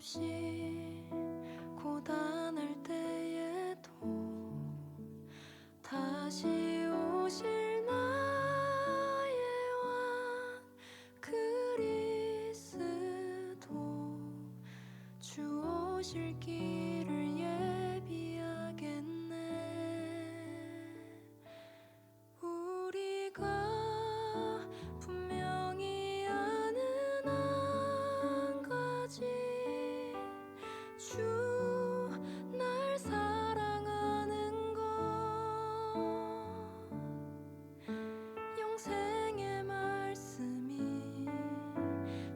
없이 고단할 때에도 다시 오실 나의 왕 그리스도 주 오실 길을 예비하겠네. 우리가 분명히 아는 한 가지, 주 날 사랑하는 것, 영생의 말씀이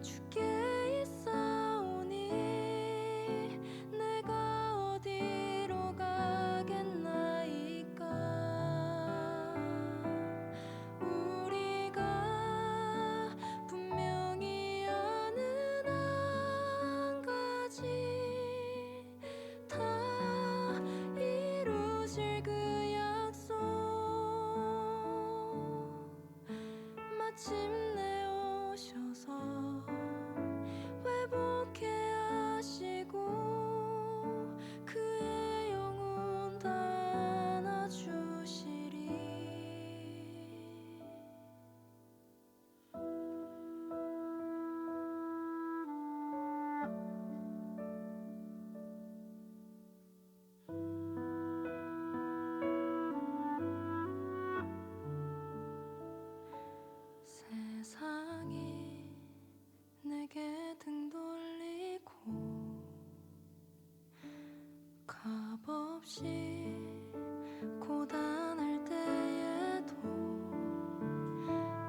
주께 있사오니 내가 어디로 가겠나이까. 우리가 분명히 아는 한 가지, 다 이루실 그 약속, 마침내 오셔서 회복해 하시고 그의 영혼 다 안아주시리. 세상이 내게 등 돌리고 값없이 고단할 때에도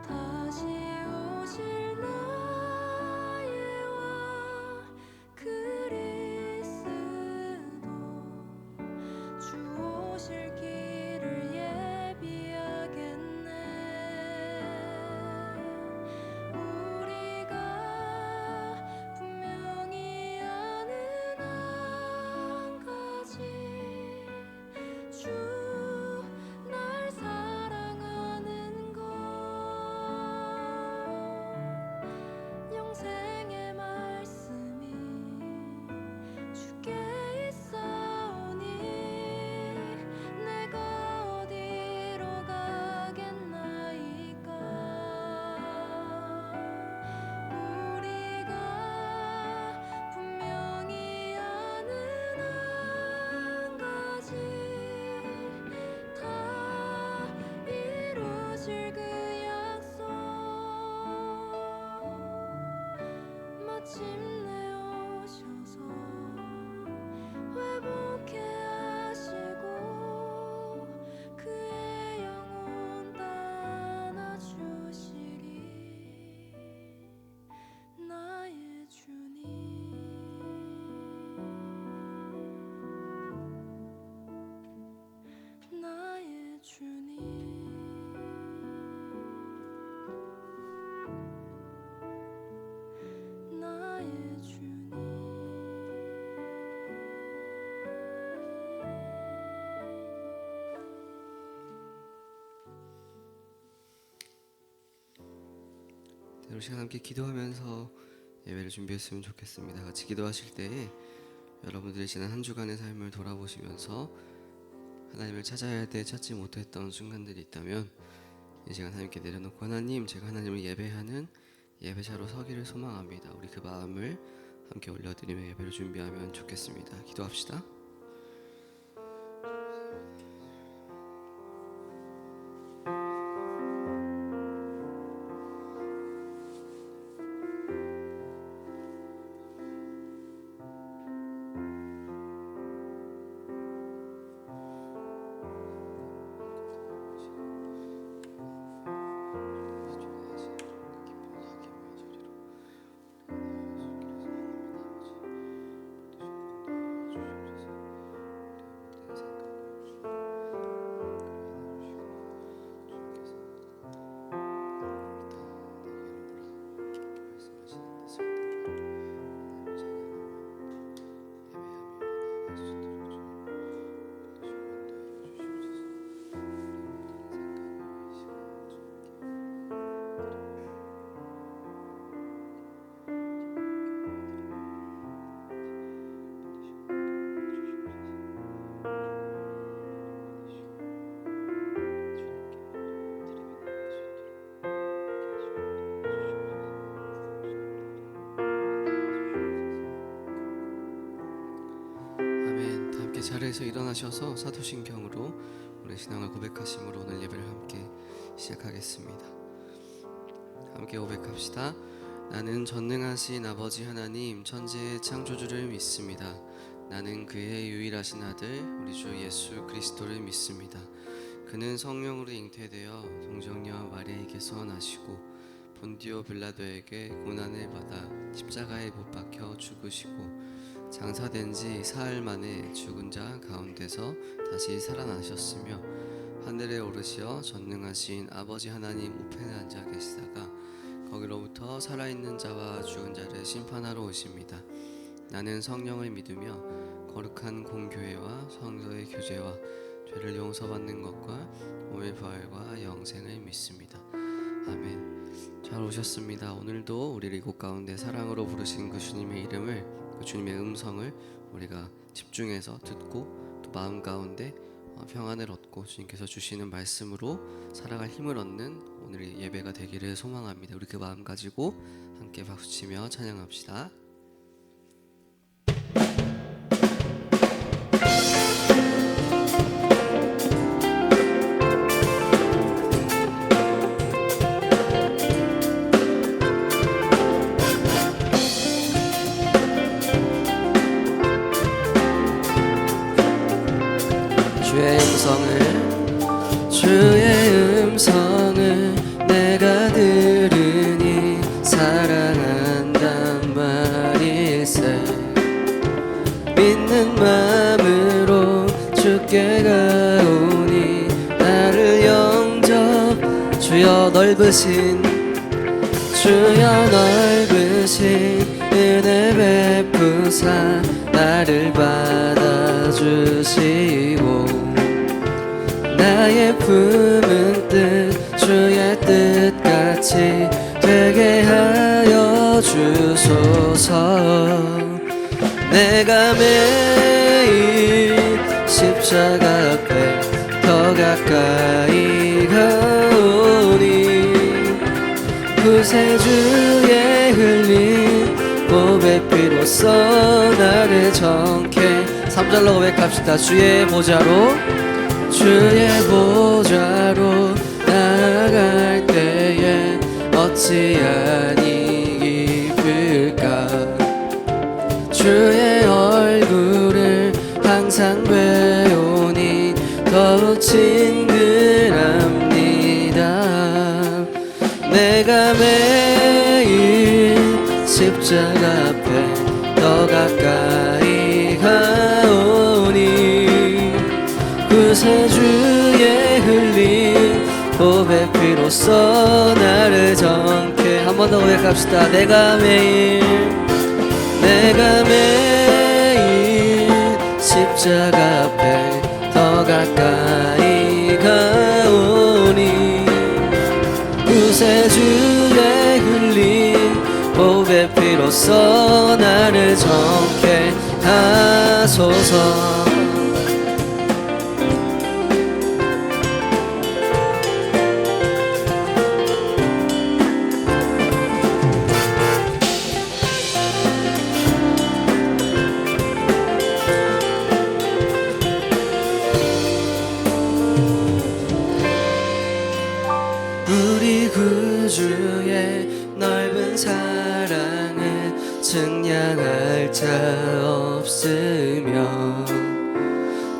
다시 오실 나의 왕 그리스도 주 오실 길을 예비하겠네. 우리가 분명히 아는 한 가지, 주 날 사랑하는 것, 영생의 말씀이 주께 있사오니 내가 어디로 가겠나이까. 우리가 분명히 아는 한 가지, 다 이루실 그 약속, 마침내 오셔서 회복해 하시고 그의 영혼 다 안아주시리. 나의 주님, 나의 주님, 나의 주님. 우리 시간 함께 기도하면서 예배를 준비했으면 좋겠습니다. 같이 기도하실 때에 여러분들이 지난 한 주간의 삶을 돌아보시면서 하나님을 찾아야 할 때 찾지 못했던 순간들이 있다면 이 시간 하나님께 내려놓고, 하나님, 제가 하나님을 예배하는 예배자로 서기를 소망합니다. 우리 그 마음을 함께 올려드리며 예배를 준비하면 좋겠습니다. 기도합시다. 자리에서 일어나셔서 사도신경으로 오늘 신앙을 고백하심으로 오늘 예배를 함께 시작하겠습니다. 함께 고백합시다. 나는 전능하신 아버지 하나님 천지의 창조주를 믿습니다. 나는 그의 유일하신 아들 우리 주 예수 그리스도를 믿습니다. 그는 성령으로 잉태되어 동정녀 마리아에게서 나시고 본디오 빌라도에게 고난을 받아 십자가에 못 박혀 죽으시고 장사된 지 사흘 만에 죽은 자 가운데서 다시 살아나셨으며 하늘에 오르시어 전능하신 아버지 하나님 우편에 앉아 계시다가 거기로부터 살아있는 자와 죽은 자를 심판하러 오십니다. 나는 성령을 믿으며 거룩한 공교회와 성도의 교제와 죄를 용서받는 것과 몸의 부활과 영생을 믿습니다. 아멘. 잘 오셨습니다. 오늘도 우리를 이곳 가운데 사랑으로 부르신 그 주님의 이름을, 그 주님의 음성을 우리가 집중해서 듣고 또 마음 가운데 평안을 얻고 주님께서 주시는 말씀으로 살아갈 힘을 얻는 오늘의 예배가 되기를 소망합니다. 우리 그 마음 가지고 함께 박수치며 찬양합시다. 주의 음성을 내가 들으니 사랑한단 말일세. 믿는 마음으로 주께 가오니 나를 영접. 주여 넓으신 은혜 베푸사 나를 받아주시고 나의 품은 뜻 주의 뜻같이 되게 하여 주소서. 내가 매일 십자가 앞에 더 가까이 가오니 구세주의 흘린 보배 피로써 나를 정케. 3절로 고백합시다. 주의 보좌로 나아갈 때에 어찌하니 기쁠까. 주의 얼굴을 항상 배우니 더욱 친근합니다. 내가 매일 십자가 앞에 더 가까이 가오니 구세주의 흘린 보배 피로써 나를 정케. 한 번 더 고백합시다. 내가 매일 십자가 앞에 더 가까이 가오니 구세주의 흘린 보배 피로써 나를 정케 하소서. 우리 구주의 넓은 사랑을 증량할 자 없으며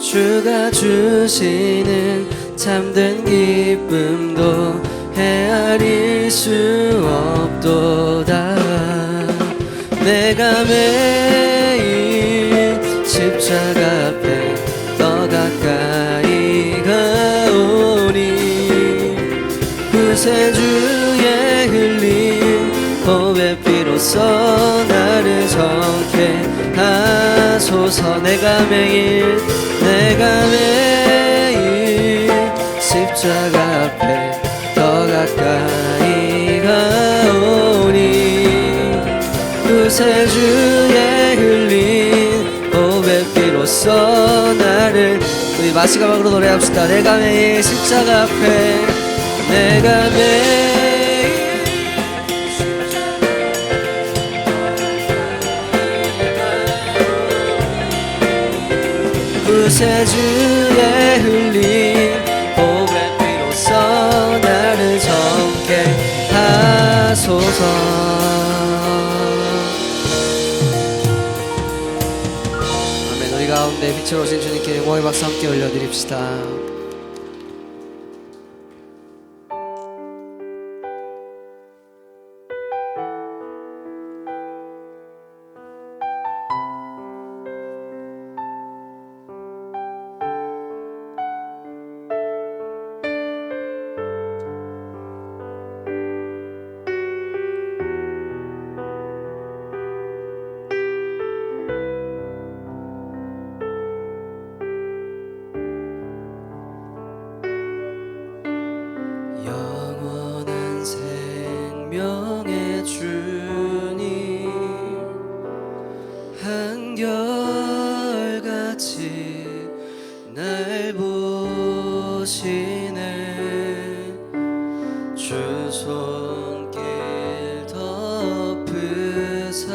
주가 주시는 참된 기쁨도 헤아릴 수 없도다. 내가 매일 십자가 앞에 더 가까이 가오니 구세주의 흘린 보배 피로써 나를 정케 하소서. 내가 매일 십자가 앞에 더 가까이 가오니 구세주의 흘린 보배 피로써 나를. 우리 마시가방으로 노래합시다. 내가 매일 십자가 앞에 구세주의 흘린 보배 피로써 나를 정케 하소서. 아멘. 우리 가운데 빛으로 오신 주님께 영광의 박수 함께 올려드립시다. 영원한 생명의 주님 한결같이 날 보시네. 주 손길 덮으사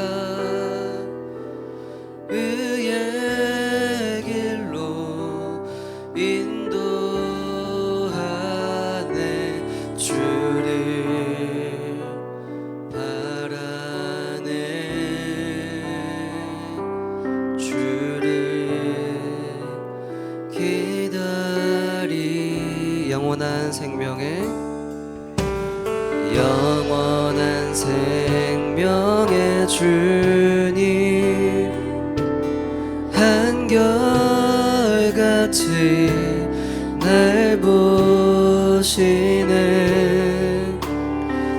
의의 길로 인도하네. 주를 바라네. 주를 기다리. 영원한 생명의 주님 한결같이 날 보시네.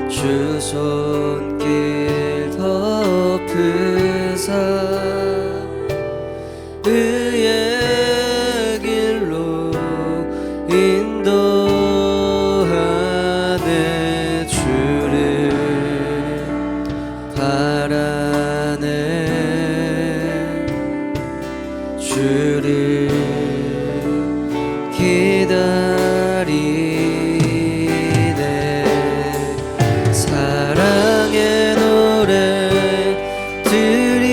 주 손길 덮으사 의의 길로 인도하네. 주를 바라네. 주를 기다리네. 사랑의 노래 드리리라.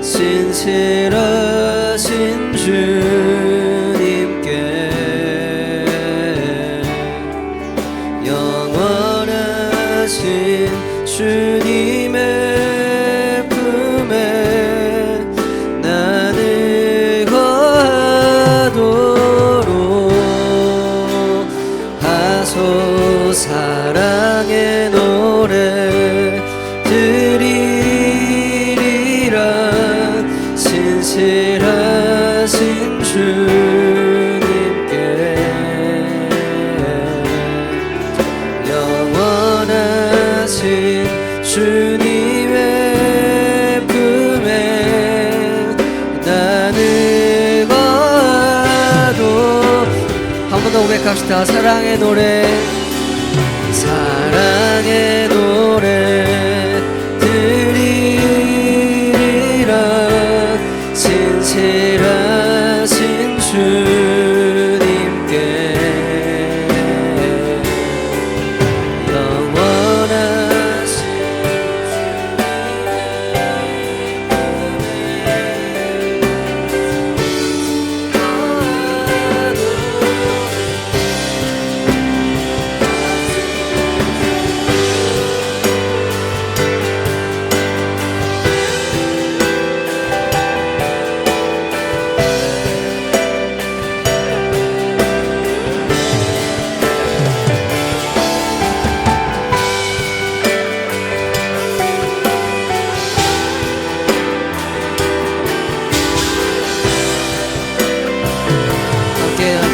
신실하신 주님께 영원하신 주님의 품에 나를 거하도록 하소. 사랑의 노래 드리리라. 신실하신 주님께 영원하신 주님의 품에 나를 거하도. 한 번 더 고백합시다. 사랑의 노래, 사랑의 노래 드리리라. 신실하신 주님께 영원하신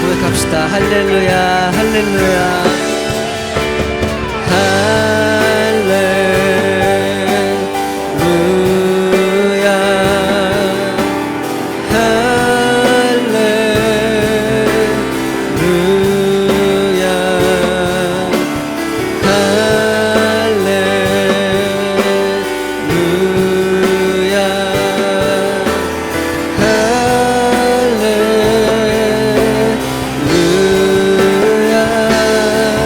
고백합시다. 할렐루야 할렐루야 할렐루야 할렐루야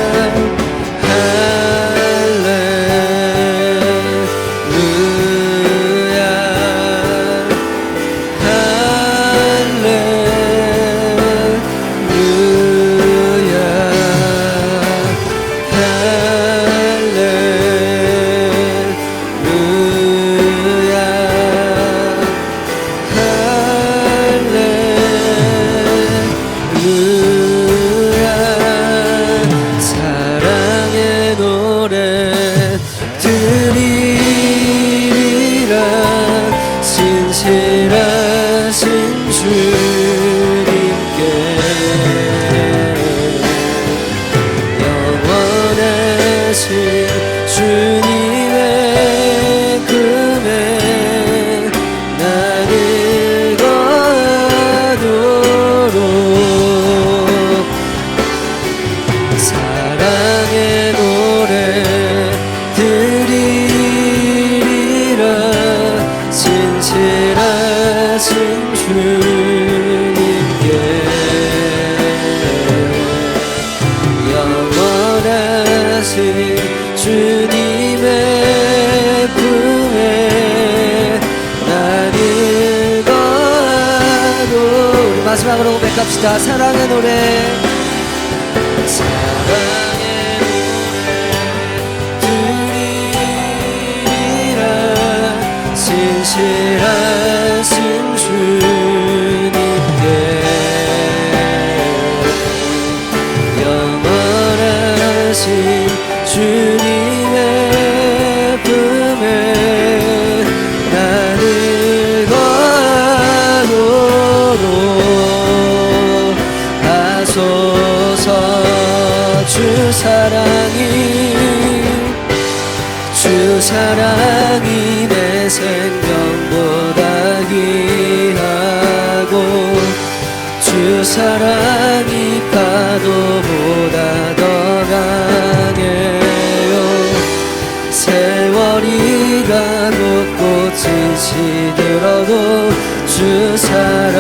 마음으로 고백합시다. 사랑의 노래, 사랑의 드리리라. 신실하신 주님께 영원하신 주님의 품에 나를 거하도록 하소서. 주 사랑이 내 생명보다 귀하고 주 사랑이 파도보다 더 강해요. 세월이 가고 꽃이 시들어도 주 사랑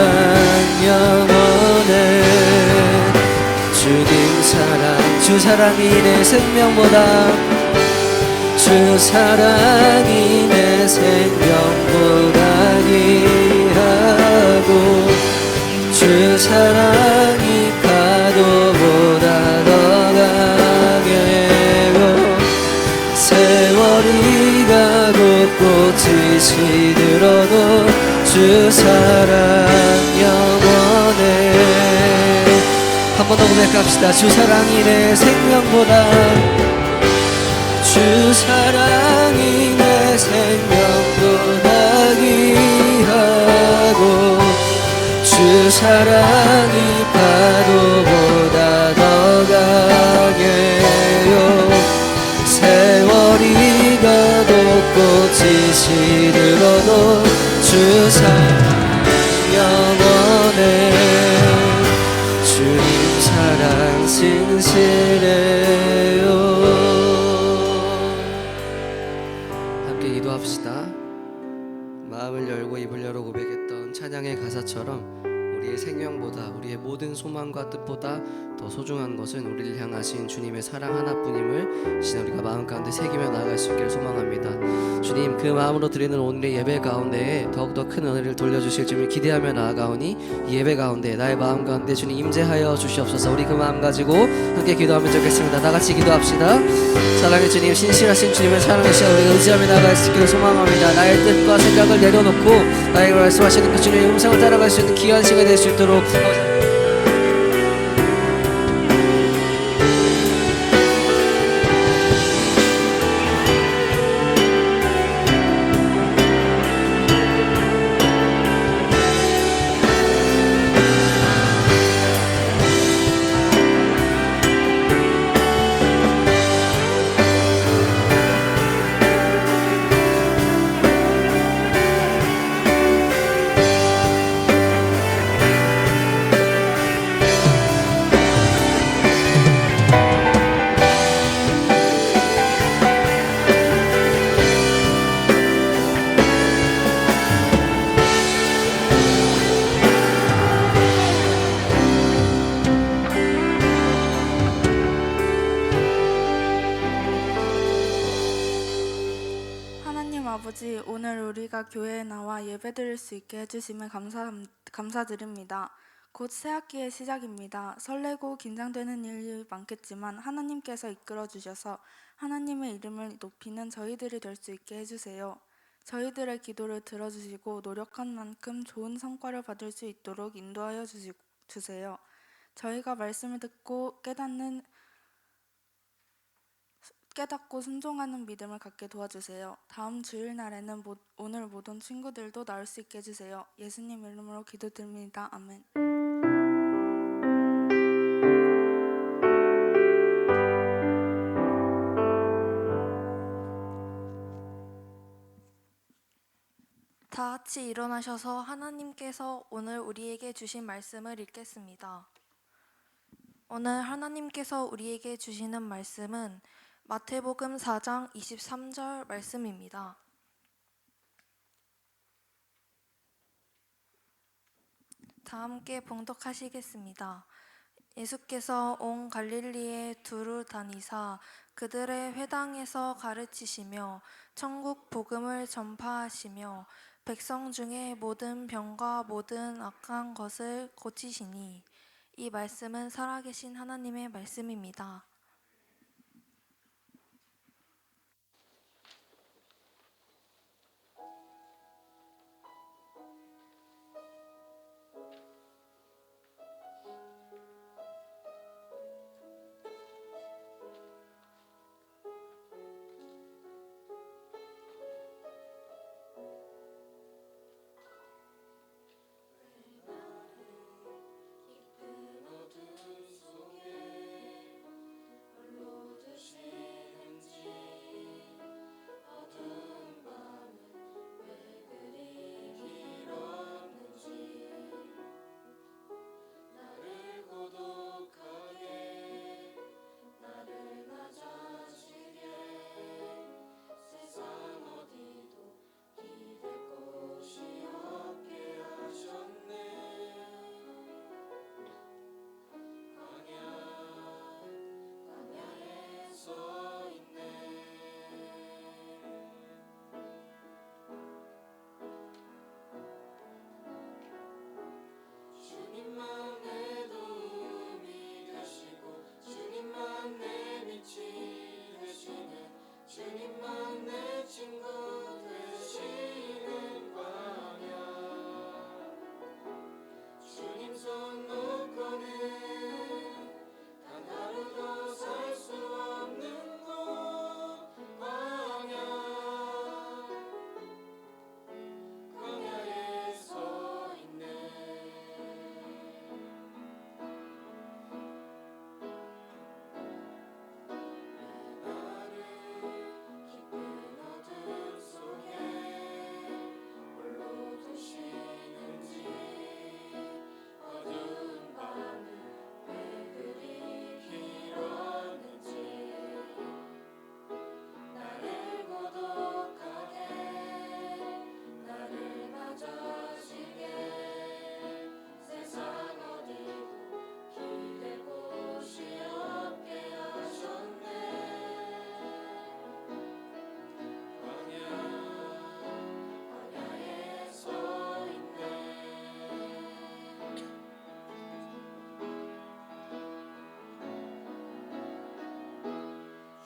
영원해. 주님 사랑, 주 사랑이 내 생명보다, 주 사랑이 내 생명보다 귀하고 주 사랑이 파도보다 더 강해요. 세월이 가고 꽃이 시들어도 주 사랑 영원해. 한 번 더 고백합시다. 주 사랑이 내 생명보다, 주 사랑이 내 생명보다 귀하고 주 사랑이 파도보다 더 강해요. 세월이 가도 꽃이 시들어도 주 사랑 영원해. 주님 사랑 신실해요. 함께 기도합시다. 마음을 열고 입을 열어 고백했던 찬양의 가사처럼 우리의 생명보다, 우리의 모든 소망과 뜻보다 더 소중한 것은 우리를 향하신 주님의 사랑 하나뿐임을 이제 우리가 마음 가운데 새기며 나아갈 수 있기를 소망합니다. 주님, 그 마음으로 드리는 오늘의 예배 가운데에 더욱더 큰 은혜를 돌려주실 주님을 기대하며 나아가오니 이 예배 가운데 나의 마음 가운데 주님 임재하여 주시옵소서. 우리 그 마음 가지고 함께 기도하면 좋겠습니다. 다같이 기도합시다. 사랑의 주님, 신실하신 주님의 사랑을 시간 우리가 의지하며 나아갈 수 있기를 소망합니다. 나의 뜻과 생각을 내려놓고 나에게 말씀하시는 그 주님의 음성을 따라갈 수 있는 귀한 시간이 될 수 있도록 아버지, 오늘 우리가 교회에 나와 예배드릴 수 있게 해주심에 감사드립니다. 곧 새학기의 시작입니다. 설레고 긴장되는 일이 많겠지만 하나님께서 이끌어 주셔서 하나님의 이름을 높이는 저희들이 될 수 있게 해주세요. 저희들의 기도를 들어주시고 노력한 만큼 좋은 성과를 받을 수 있도록 인도하여 주세요. 저희가 말씀을 듣고 깨닫고 순종하는 믿음을 갖게 도와주세요. 다음 주일날에는 오늘 못 온 친구들도 나올 수 있게 해주세요. 예수님 이름으로 기도드립니다. 아멘. 다 같이 일어나셔서 하나님께서 오늘 우리에게 주신 말씀을 읽겠습니다. 오늘 하나님께서 우리에게 주시는 말씀은 마태복음 4장 23절 말씀입니다. 다 함께 봉독하시겠습니다. 예수께서 온 갈릴리에 두루 다니사 그들의 회당에서 가르치시며 천국 복음을 전파하시며 백성 중에 모든 병과 모든 악한 것을 고치시니 이 말씀은 살아계신 하나님의 말씀입니다.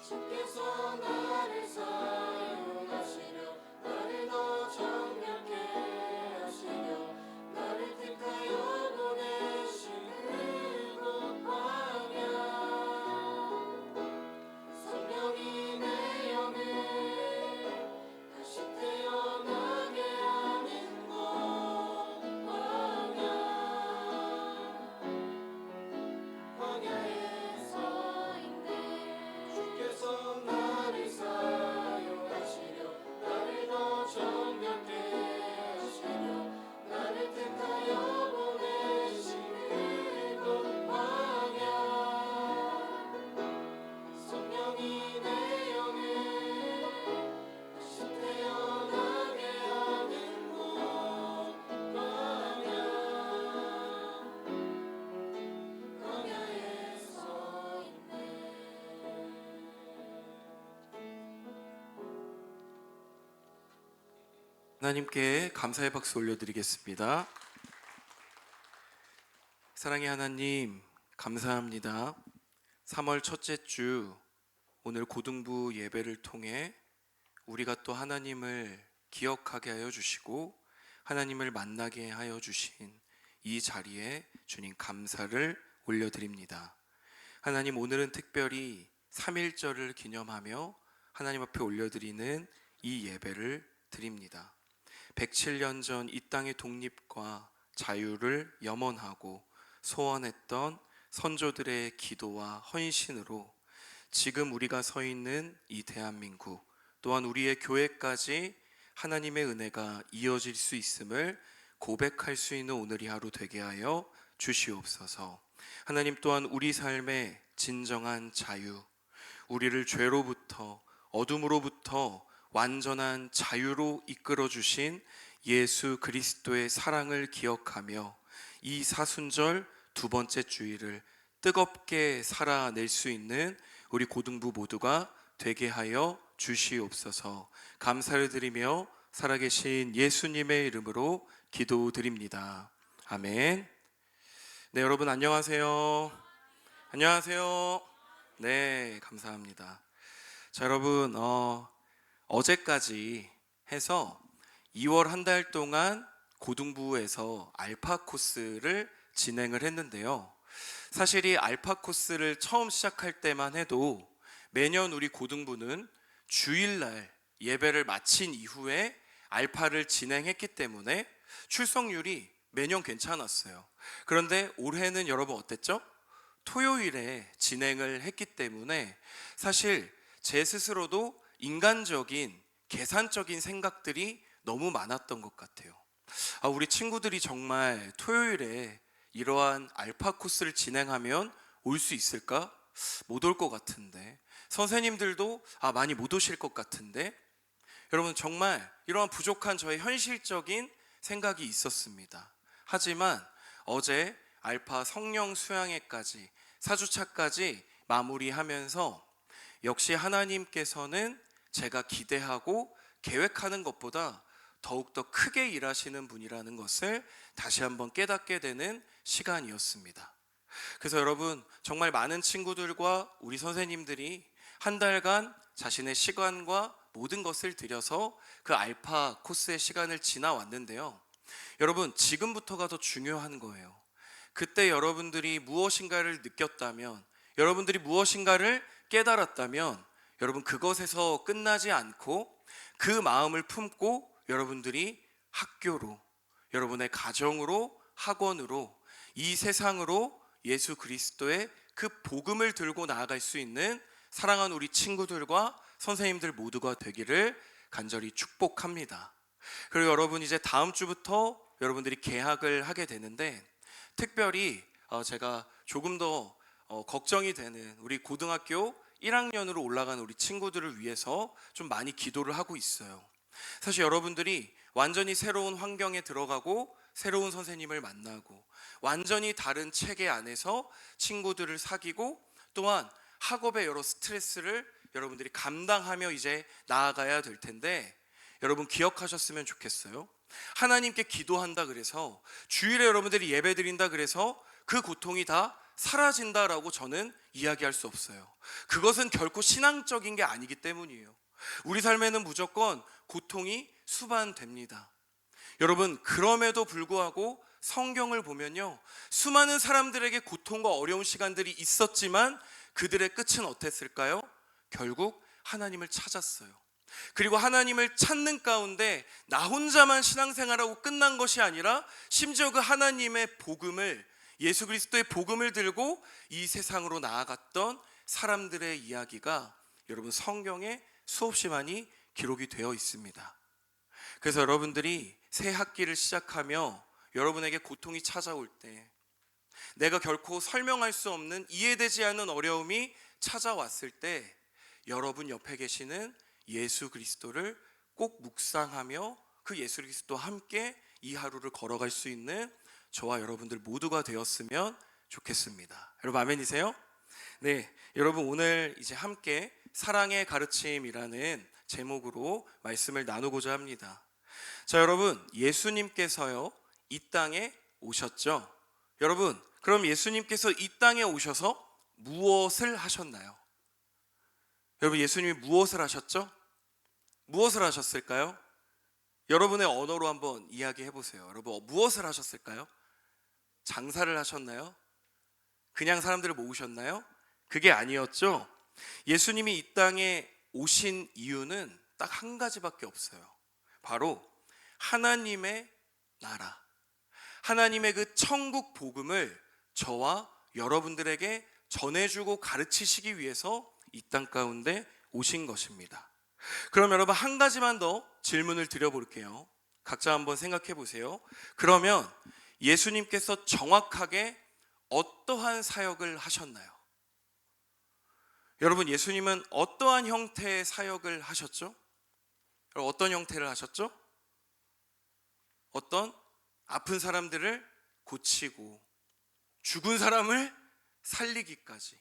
주께서 나를 사용하시려 나를 더 정결케 하시려 나를 택하여 보내신 그곳 광야 성령이 내 영을 다시 태어나게 하는 곳 광야에 서 있네. 주께서 나를 사용하시려 나를 더 정결케 하시려 나를 택하여 보내신 그곳 광야 성령이 내 영을 다시 태어나게 하는 곳 광야에 서 있네. 하나님께 감사의 박수 올려드리겠습니다. 사랑의 하나님, 감사합니다. 3월 첫째 주 오늘 고등부 예배를 통해 우리가 또 하나님을 기억하게 하여 주시고 하나님을 만나게 하여 주신 이 자리에 주님 감사를 올려드립니다. 하나님, 오늘은 특별히 3.1절을 기념하며 하나님 앞에 올려드리는 이 예배를 드립니다. 107년 전 이 땅의 독립과 자유를 염원하고 소원했던 선조들의 기도와 헌신으로 지금 우리가 서 있는 이 대한민국 또한 우리의 교회까지 하나님의 은혜가 이어질 수 있음을 고백할 수 있는 오늘이 하루 되게 하여 주시옵소서. 하나님, 또한 우리 삶의 진정한 자유, 우리를 죄로부터 어둠으로부터 완전한 자유로 이끌어 주신 예수 그리스도의 사랑을 기억하며 이 사순절 두 번째 주일을 뜨겁게 살아낼 수 있는 우리 고등부 모두가 되게 하여 주시옵소서. 감사를 드리며 살아계신 예수님의 이름으로 기도드립니다. 아멘. 네, 여러분 안녕하세요. 안녕하세요. 네, 감사합니다. 자, 여러분 어제까지 해서 2월 한 달 동안 고등부에서 알파 코스를 진행을 했는데요. 사실 이 알파 코스를 처음 시작할 때만 해도 매년 우리 고등부는 주일날 예배를 마친 이후에 알파를 진행했기 때문에 출석률이 매년 괜찮았어요. 그런데 올해는 여러분 어땠죠? 토요일에 진행을 했기 때문에 사실 제 스스로도 인간적인 계산적인 생각들이 너무 많았던 것 같아요. 우리 친구들이 정말 토요일에 이러한 알파 코스를 진행하면 올 수 있을까? 못 올 것 같은데, 선생님들도 많이 못 오실 것 같은데, 여러분 정말 이러한 부족한 저의 현실적인 생각이 있었습니다. 하지만 어제 알파 성령 수양회까지 4주차까지 마무리하면서 역시 하나님께서는 제가 기대하고 계획하는 것보다 더욱더 크게 일하시는 분이라는 것을 다시 한번 깨닫게 되는 시간이었습니다. 그래서 여러분 정말 많은 친구들과 우리 선생님들이 한 달간 자신의 시간과 모든 것을 들여서 그 알파 코스의 시간을 지나왔는데요. 여러분 지금부터가 더 중요한 거예요. 그때 여러분들이 무엇인가를 느꼈다면, 여러분들이 무엇인가를 깨달았다면 여러분 그것에서 끝나지 않고 그 마음을 품고 여러분들이 학교로, 여러분의 가정으로, 학원으로, 이 세상으로 예수 그리스도의 그 복음을 들고 나아갈 수 있는 사랑하는 우리 친구들과 선생님들 모두가 되기를 간절히 축복합니다. 그리고 여러분 이제 다음 주부터 여러분들이 개학을 하게 되는데, 특별히 제가 조금 더 걱정이 되는 우리 고등학교 1학년으로 올라가는 우리 친구들을 위해서 좀 많이 기도를 하고 있어요. 사실 여러분들이 완전히 새로운 환경에 들어가고 새로운 선생님을 만나고 완전히 다른 체계 안에서 친구들을 사귀고 또한 학업의 여러 스트레스를 여러분들이 감당하며 이제 나아가야 될 텐데, 여러분 기억하셨으면 좋겠어요. 하나님께 기도한다 그래서, 주일에 여러분들이 예배 드린다 그래서 그 고통이 다 사라진다라고 저는 이야기할 수 없어요. 그것은 결코 신앙적인 게 아니기 때문이에요. 우리 삶에는 무조건 고통이 수반됩니다. 여러분 그럼에도 불구하고 성경을 보면요, 수많은 사람들에게 고통과 어려운 시간들이 있었지만 그들의 끝은 어땠을까요? 결국 하나님을 찾았어요. 그리고 하나님을 찾는 가운데 나 혼자만 신앙생활하고 끝난 것이 아니라 심지어 그 하나님의 복음을, 예수 그리스도의 복음을 들고 이 세상으로 나아갔던 사람들의 이야기가 여러분 성경에 수없이 많이 기록이 되어 있습니다. 그래서 여러분들이 새 학기를 시작하며 여러분에게 고통이 찾아올 때, 내가 결코 설명할 수 없는, 이해되지 않는 어려움이 찾아왔을 때 여러분 옆에 계시는 예수 그리스도를 꼭 묵상하며 그 예수 그리스도와 함께 이 하루를 걸어갈 수 있는 저와 여러분들 모두가 되었으면 좋겠습니다. 여러분 아멘이세요? 네, 여러분 오늘 이제 함께 사랑의 가르침이라는 제목으로 말씀을 나누고자 합니다. 자, 여러분 예수님께서요 이 땅에 오셨죠? 여러분 그럼 예수님께서 이 땅에 오셔서 무엇을 하셨나요? 여러분 예수님이 무엇을 하셨죠? 무엇을 하셨을까요? 여러분의 언어로 한번 이야기해 보세요. 여러분 무엇을 하셨을까요? 장사를 하셨나요? 그냥 사람들을 모으셨나요? 그게 아니었죠. 예수님이 이 땅에 오신 이유는 딱 한 가지밖에 없어요. 바로 하나님의 나라, 하나님의 그 천국 복음을 저와 여러분들에게 전해주고 가르치시기 위해서 이 땅 가운데 오신 것입니다. 그럼 여러분 한 가지만 더 질문을 드려볼게요. 각자 한번 생각해 보세요. 그러면 예수님께서 정확하게 어떠한 사역을 하셨나요? 여러분 예수님은 어떠한 형태의 사역을 하셨죠? 어떤 형태를 하셨죠? 어떤 아픈 사람들을 고치고 죽은 사람을 살리기까지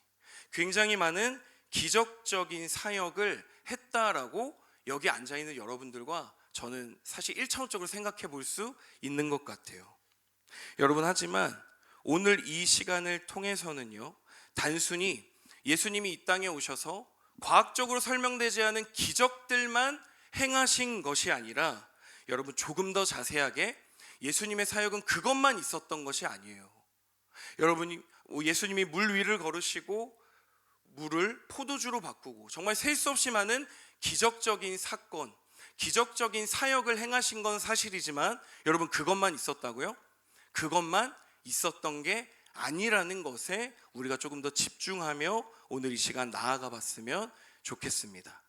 굉장히 많은 기적적인 사역을 했다라고 여기 앉아있는 여러분들과 저는 사실 일차원적으로 생각해 볼 수 있는 것 같아요. 여러분, 하지만 오늘 이 시간을 통해서는요, 단순히 예수님이 이 땅에 오셔서 과학적으로 설명되지 않은 기적들만 행하신 것이 아니라, 여러분, 조금 더 자세하게 예수님의 사역은 그것만 있었던 것이 아니에요. 여러분이 예수님이 물 위를 걸으시고 물을 포도주로 바꾸고 정말 셀 수 없이 많은 기적적인 사건, 기적적인 사역을 행하신 건 사실이지만, 여러분, 그것만 있었다고요? 그것만 있었던 게 아니라는 것에 우리가 조금 더 집중하며 오늘 이 시간 나아가 봤으면 좋겠습니다.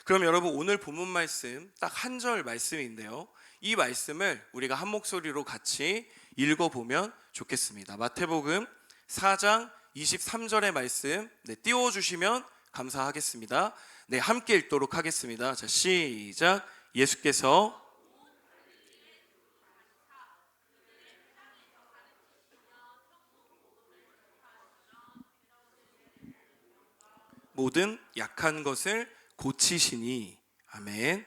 그럼 여러분, 오늘 본문 말씀 딱 한 절 말씀인데요, 이 말씀을 우리가 한 목소리로 같이 읽어보면 좋겠습니다. 마태복음 4장 23절의 말씀 띄워주시면 감사하겠습니다. 함께 읽도록 하겠습니다. 자, 시작. 예수께서 모든 약한 것을 고치시니. 아멘.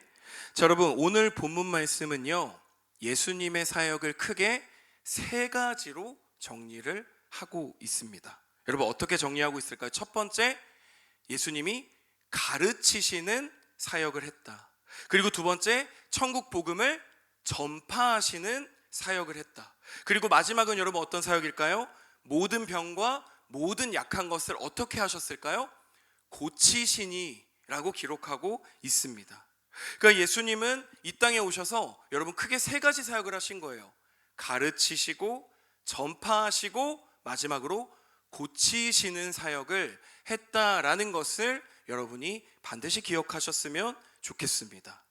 자, 여러분, 오늘 본문 말씀은요, 예수님의 사역을 크게 세 가지로 정리를 하고 있습니다. 여러분, 어떻게 정리하고 있을까요? 첫 번째, 예수님이 가르치시는 사역을 했다. 그리고 두 번째, 천국 복음을 전파하시는 사역을 했다. 그리고 마지막은 여러분 어떤 사역일까요? 모든 병과 모든 약한 것을 어떻게 하셨을까요? 고치시니 라고 기록하고 있습니다. 그러니까 예수님은 이 땅에 오셔서 여러분 크게 세 가지 사역을 하신 거예요. 가르치시고 전파하시고 마지막으로 고치시는 사역을 했다라는 것을 여러분이 반드시 기억하셨으면 좋겠습니다.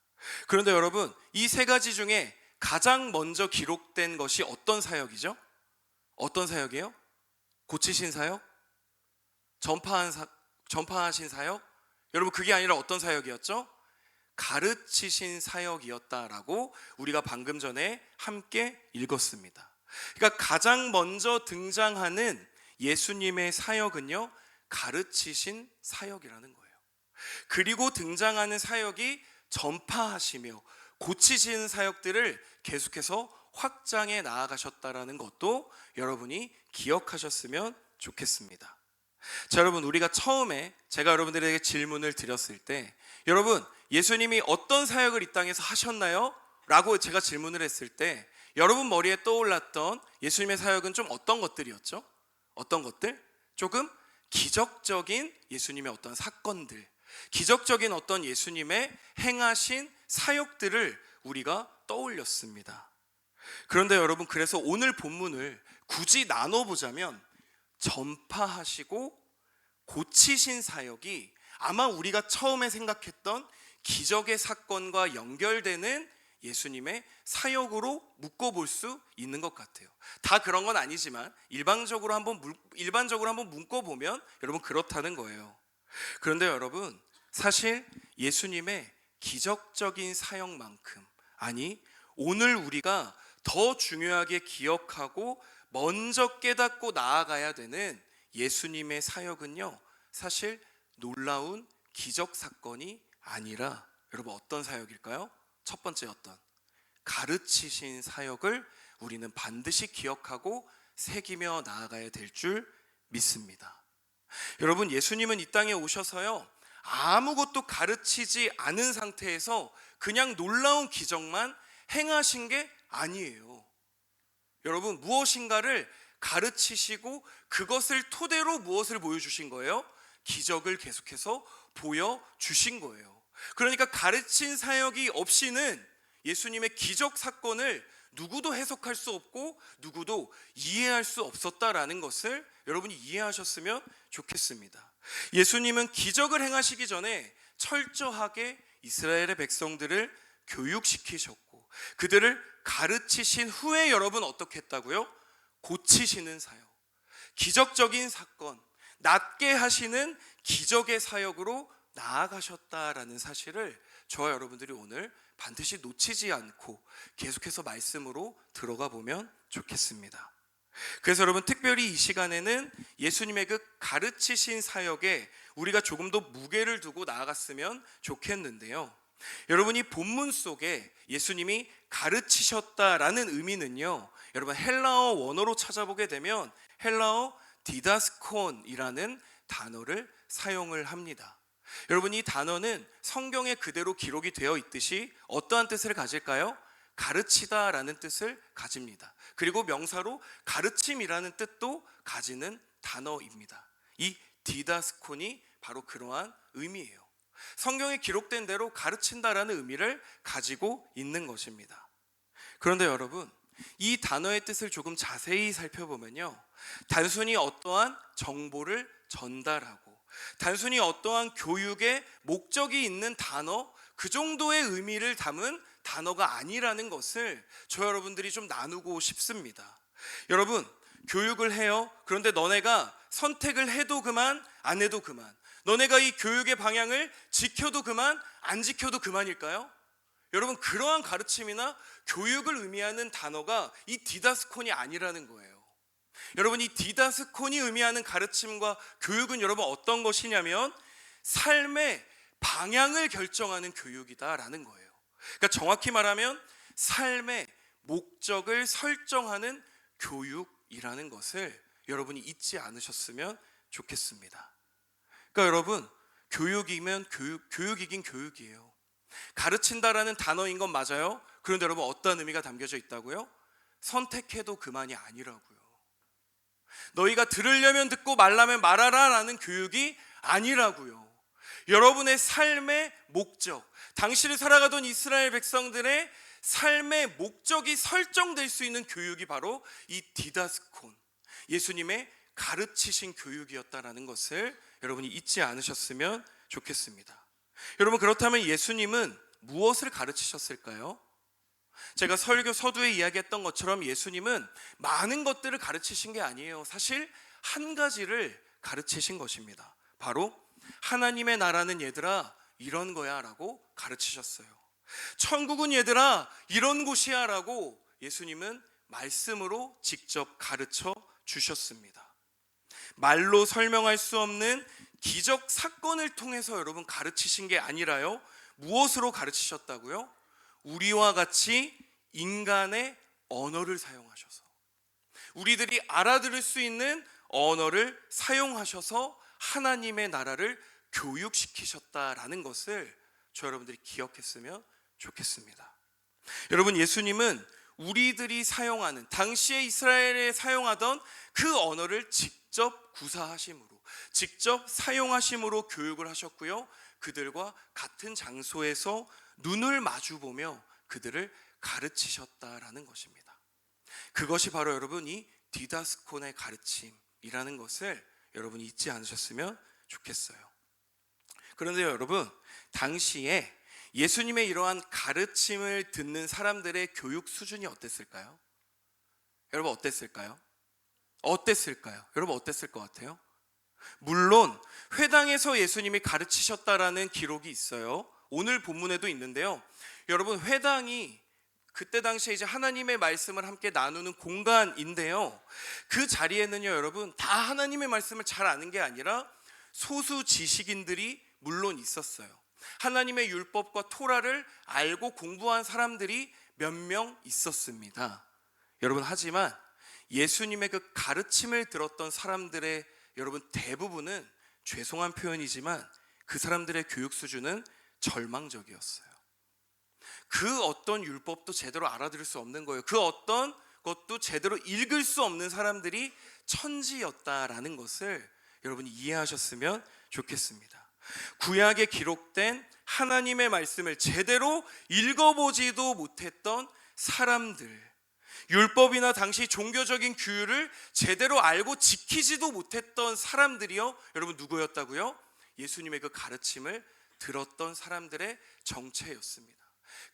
그런데 여러분, 이 세 가지 중에 가장 먼저 기록된 것이 어떤 사역이죠? 어떤 사역이에요? 고치신 사역? 전파하신 사역? 여러분, 그게 아니라 어떤 사역이었죠? 가르치신 사역이었다라고 우리가 방금 전에 함께 읽었습니다. 그러니까 가장 먼저 등장하는 예수님의 사역은요, 가르치신 사역이라는 거예요. 그리고 등장하는 사역이 전파하시며 고치시는 사역들을 계속해서 확장해 나아가셨다라는 것도 여러분이 기억하셨으면 좋겠습니다. 자, 여러분, 우리가 처음에 제가 여러분들에게 질문을 드렸을 때, 여러분, 예수님이 어떤 사역을 이 땅에서 하셨나요? 라고 제가 질문을 했을 때 여러분 머리에 떠올랐던 예수님의 사역은 좀 어떤 것들이었죠? 어떤 것들? 조금 기적적인 예수님의 어떤 사건들, 기적적인 어떤 예수님의 행하신 사역들을 우리가 떠올렸습니다. 그런데 여러분, 그래서 오늘 본문을 굳이 나눠보자면 전파하시고 고치신 사역이 아마 우리가 처음에 생각했던 기적의 사건과 연결되는 예수님의 사역으로 묶어볼 수 있는 것 같아요. 다 그런 건 아니지만 일반적으로 한번 묶어보면 여러분 그렇다는 거예요. 그런데 여러분, 사실 예수님의 기적적인 사역만큼, 아니 오늘 우리가 더 중요하게 기억하고 먼저 깨닫고 나아가야 되는 예수님의 사역은요, 사실 놀라운 기적 사건이 아니라 여러분 어떤 사역일까요? 첫 번째 어떤? 가르치신 사역을 우리는 반드시 기억하고 새기며 나아가야 될 줄 믿습니다. 여러분, 예수님은 이 땅에 오셔서요, 아무것도 가르치지 않은 상태에서 그냥 놀라운 기적만 행하신 게 아니에요. 여러분, 무엇인가를 가르치시고 그것을 토대로 무엇을 보여주신 거예요? 기적을 계속해서 보여주신 거예요. 그러니까 가르친 사역이 없이는 예수님의 기적 사건을 누구도 해석할 수 없고 누구도 이해할 수 없었다라는 것을 여러분이 이해하셨으면 좋겠습니다. 예수님은 기적을 행하시기 전에 철저하게 이스라엘의 백성들을 교육시키셨고 그들을 가르치신 후에 여러분 어떻게 했다고요? 고치시는 사역, 기적적인 사건, 낫게 하시는 기적의 사역으로 나아가셨다라는 사실을 저와 여러분들이 오늘 반드시 놓치지 않고 계속해서 말씀으로 들어가 보면 좋겠습니다. 그래서 여러분, 특별히 이 시간에는 예수님의 그 가르치신 사역에 우리가 조금 더 무게를 두고 나아갔으면 좋겠는데요. 여러분이 본문 속에 예수님이 가르치셨다라는 의미는요, 여러분 헬라어 원어로 찾아보게 되면 헬라어 디다스콘이라는 단어를 사용을 합니다. 여러분 이 단어는 성경에 그대로 기록이 되어 있듯이 어떠한 뜻을 가질까요? 가르치다라는 뜻을 가집니다. 그리고 명사로 가르침이라는 뜻도 가지는 단어입니다. 이 디다스콘이 바로 그러한 의미예요. 성경에 기록된 대로 가르친다라는 의미를 가지고 있는 것입니다. 그런데 여러분, 이 단어의 뜻을 조금 자세히 살펴보면요, 단순히 어떠한 정보를 전달하고 단순히 어떠한 교육의 목적이 있는 단어, 그 정도의 의미를 담은 단어가 아니라는 것을 저 여러분들이 좀 나누고 싶습니다. 여러분, 교육을 해요. 그런데 너네가 선택을 해도 그만, 안 해도 그만. 너네가 이 교육의 방향을 지켜도 그만, 안 지켜도 그만일까요? 여러분, 그러한 가르침이나 교육을 의미하는 단어가 이 디다스콘이 아니라는 거예요. 여러분, 이 디다스콘이 의미하는 가르침과 교육은 여러분 어떤 것이냐면 삶의 방향을 결정하는 교육이다라는 거예요. 그러니까 정확히 말하면 삶의 목적을 설정하는 교육이라는 것을 여러분이 잊지 않으셨으면 좋겠습니다. 그러니까 여러분, 교육이면 교육이긴 교육이에요. 가르친다라는 단어인 건 맞아요. 그런데 여러분 어떤 의미가 담겨져 있다고요? 선택해도 그만이 아니라고요. 너희가 들으려면 듣고 말라면 말하라 라는 교육이 아니라고요. 여러분의 삶의 목적, 당시를 살아가던 이스라엘 백성들의 삶의 목적이 설정될 수 있는 교육이 바로 이 디다스콘, 예수님의 가르치신 교육이었다라는 것을 여러분이 잊지 않으셨으면 좋겠습니다. 여러분, 그렇다면 예수님은 무엇을 가르치셨을까요? 제가 설교 서두에 이야기했던 것처럼 예수님은 많은 것들을 가르치신 게 아니에요. 사실 한 가지를 가르치신 것입니다. 바로 하나님의 나라는 얘들아 이런 거야 라고 가르치셨어요. 천국은 얘들아 이런 곳이야 라고 예수님은 말씀으로 직접 가르쳐 주셨습니다. 말로 설명할 수 없는 기적 사건을 통해서 여러분 가르치신 게 아니라요, 무엇으로 가르치셨다고요? 우리와 같이 인간의 언어를 사용하셔서, 우리들이 알아들을 수 있는 언어를 사용하셔서 하나님의 나라를 교육시키셨다라는 것을 저 여러분들이 기억했으면 좋겠습니다. 여러분, 예수님은 우리들이 사용하는, 당시에 이스라엘에 사용하던 그 언어를 직접 구사하심으로, 직접 사용하심으로 교육을 하셨고요, 그들과 같은 장소에서 눈을 마주보며 그들을 가르치셨다라는 것입니다. 그것이 바로 여러분 이 디다스콘의 가르침이라는 것을 여러분이 잊지 않으셨으면 좋겠어요. 그런데 여러분, 당시에 예수님의 이러한 가르침을 듣는 사람들의 교육 수준이 어땠을까요? 여러분 어땠을까요? 여러분 어땠을 것 같아요? 물론 회당에서 예수님이 가르치셨다라는 기록이 있어요. 오늘 본문에도 있는데요. 여러분, 회당이 그때 당시에 이제 하나님의 말씀을 함께 나누는 공간인데요. 그 자리에는요, 여러분, 다 하나님의 말씀을 잘 아는 게 아니라 소수 지식인들이 물론 있었어요. 하나님의 율법과 토라를 알고 공부한 사람들이 몇 명 있었습니다. 여러분, 하지만 예수님의 그 가르침을 들었던 사람들의 여러분 대부분은, 죄송한 표현이지만 그 사람들의 교육 수준은 절망적이었어요. 그 어떤 율법도 제대로 알아들을 수 없는 거예요. 그 어떤 것도 제대로 읽을 수 없는 사람들이 천지였다라는 것을 여러분이 이해하셨으면 좋겠습니다. 구약에 기록된 하나님의 말씀을 제대로 읽어보지도 못했던 사람들, 율법이나 당시 종교적인 규율을 제대로 알고 지키지도 못했던 사람들이요, 여러분 누구였다고요? 예수님의 그 가르침을 들었던 사람들의 정체였습니다.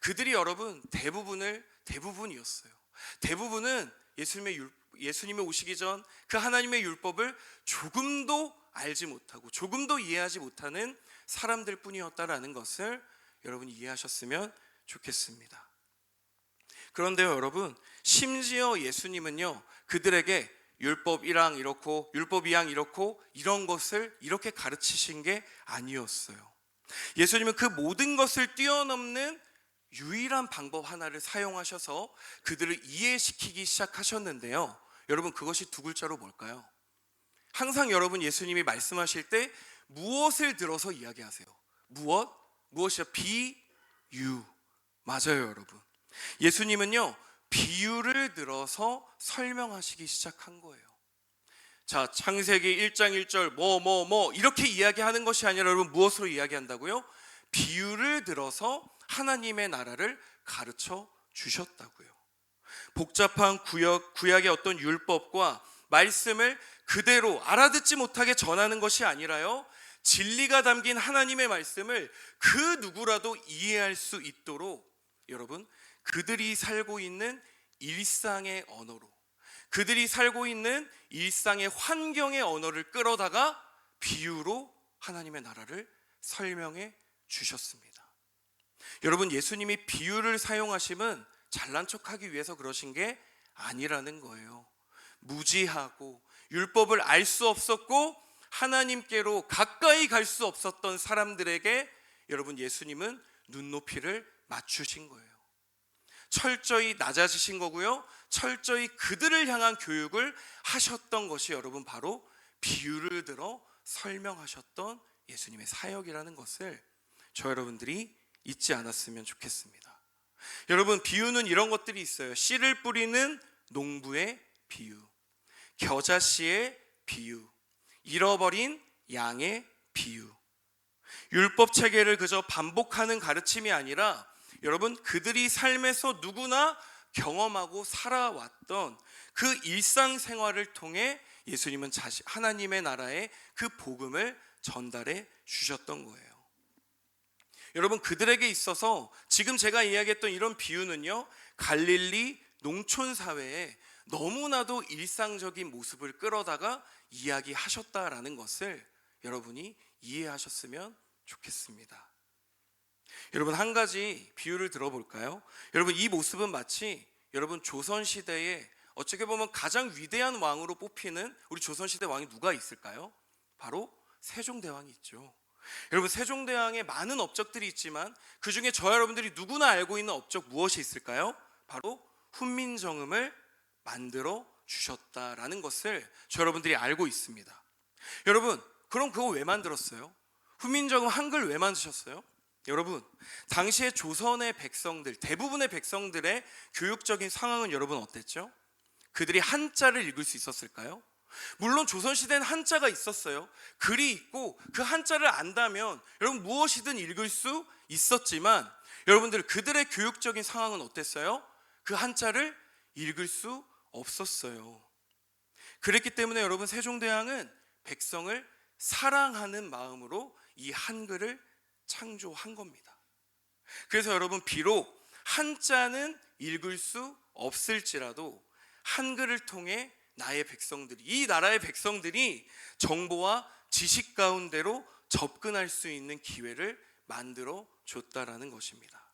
그들이 여러분 대부분이었어요. 대부분은 예수님이 오시기 전 그 하나님의 율법을 조금도 알지 못하고 조금도 이해하지 못하는 사람들 뿐이었다라는 것을 여러분이 이해하셨으면 좋겠습니다. 그런데요, 여러분, 심지어 예수님은요, 그들에게 율법 1항 이렇고 율법 2항 이렇고 이런 것을 이렇게 가르치신 게 아니었어요. 예수님은 그 모든 것을 뛰어넘는 유일한 방법 하나를 사용하셔서 그들을 이해시키기 시작하셨는데요. 여러분, 그것이 두 글자로 뭘까요? 항상 여러분 예수님이 말씀하실 때 무엇을 들어서 이야기하세요? 무엇이요? 비유. 맞아요, 여러분. 예수님은요, 비유를 들어서 설명하시기 시작한 거예요. 자, 창세기 1장 1절 이렇게 이야기하는 것이 아니라 여러분 무엇으로 이야기한다고요? 비유를 들어서 하나님의 나라를 가르쳐 주셨다고요. 복잡한 구약의 어떤 율법과 말씀을 그대로 알아듣지 못하게 전하는 것이 아니라요, 진리가 담긴 하나님의 말씀을 그 누구라도 이해할 수 있도록 여러분, 그들이 살고 있는 일상의 언어로, 그들이 살고 있는 일상의 환경의 언어를 끌어다가 비유로 하나님의 나라를 설명해 주셨습니다. 여러분, 예수님이 비유를 사용하심은 잘난 척하기 위해서 그러신 게 아니라는 거예요. 무지하고 율법을 알 수 없었고 하나님께로 가까이 갈 수 없었던 사람들에게 여러분, 예수님은 눈높이를 맞추신 거예요. 철저히 낮아지신 거고요, 철저히 그들을 향한 교육을 하셨던 것이 여러분 바로 비유를 들어 설명하셨던 예수님의 사역이라는 것을 저 여러분들이 잊지 않았으면 좋겠습니다. 여러분, 비유는 이런 것들이 있어요. 씨를 뿌리는 농부의 비유, 겨자씨의 비유, 잃어버린 양의 비유. 율법 체계를 그저 반복하는 가르침이 아니라 여러분, 그들이 삶에서 누구나 경험하고 살아왔던 그 일상생활을 통해 예수님은 하나님의 나라의 그 복음을 전달해 주셨던 거예요. 여러분, 그들에게 있어서 지금 제가 이야기했던 이런 비유는요, 갈릴리 농촌 사회에 너무나도 일상적인 모습을 끌어다가 이야기하셨다라는 것을 여러분이 이해하셨으면 좋겠습니다. 여러분, 한 가지 비유를 들어볼까요? 여러분, 이 모습은 마치 여러분 조선시대에 어떻게 보면 가장 위대한 왕으로 뽑히는 우리 조선시대 왕이 누가 있을까요? 바로 세종대왕이 있죠. 여러분, 세종대왕의 많은 업적들이 있지만 그 중에 저 여러분들이 누구나 알고 있는 업적 무엇이 있을까요? 바로 훈민정음을 만들어 주셨다라는 것을 저 여러분들이 알고 있습니다. 여러분, 그럼 그거 왜 만들었어요? 훈민정음 한글 왜 만드셨어요? 여러분, 당시에 조선의 백성들, 대부분의 백성들의 교육적인 상황은 여러분 어땠죠? 그들이 한자를 읽을 수 있었을까요? 물론 조선시대는 한자가 있었어요. 글이 있고 그 한자를 안다면 여러분 무엇이든 읽을 수 있었지만 여러분들, 그들의 교육적인 상황은 어땠어요? 그 한자를 읽을 수 없었어요. 그랬기 때문에 여러분, 세종대왕은 백성을 사랑하는 마음으로 이 한글을 창조한 겁니다. 그래서 여러분, 비록 한자는 읽을 수 없을지라도 한글을 통해 나의 백성들이, 이 나라의 백성들이 정보와 지식 가운데로 접근할 수 있는 기회를 만들어 줬다라는 것입니다.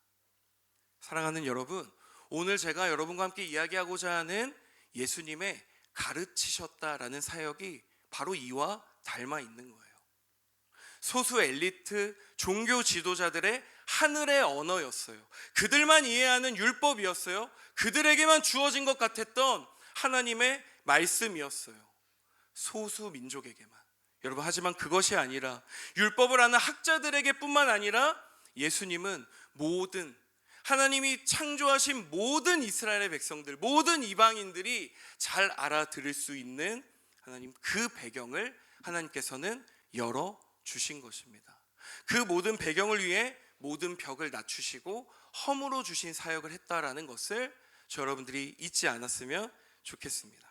사랑하는 여러분, 오늘 제가 여러분과 함께 이야기하고자 하는 예수님의 가르치셨다라는 사역이 바로 이와 닮아 있는 거예요. 소수 엘리트 종교 지도자들의 하늘의 언어였어요. 그들만 이해하는 율법이었어요. 그들에게만 주어진 것 같았던 하나님의 말씀이었어요. 소수 민족에게만. 여러분, 하지만 그것이 아니라 율법을 아는 학자들에게 뿐만 아니라 예수님은 모든, 하나님이 창조하신 모든 이스라엘의 백성들, 모든 이방인들이 잘 알아들을 수 있는 하나님 그 배경을 하나님께서는 열어 주신 것입니다. 그 모든 배경을 위해 모든 벽을 낮추시고 허물어 주신 사역을 했다라는 것을 저 여러분들이 잊지 않았으면 좋겠습니다.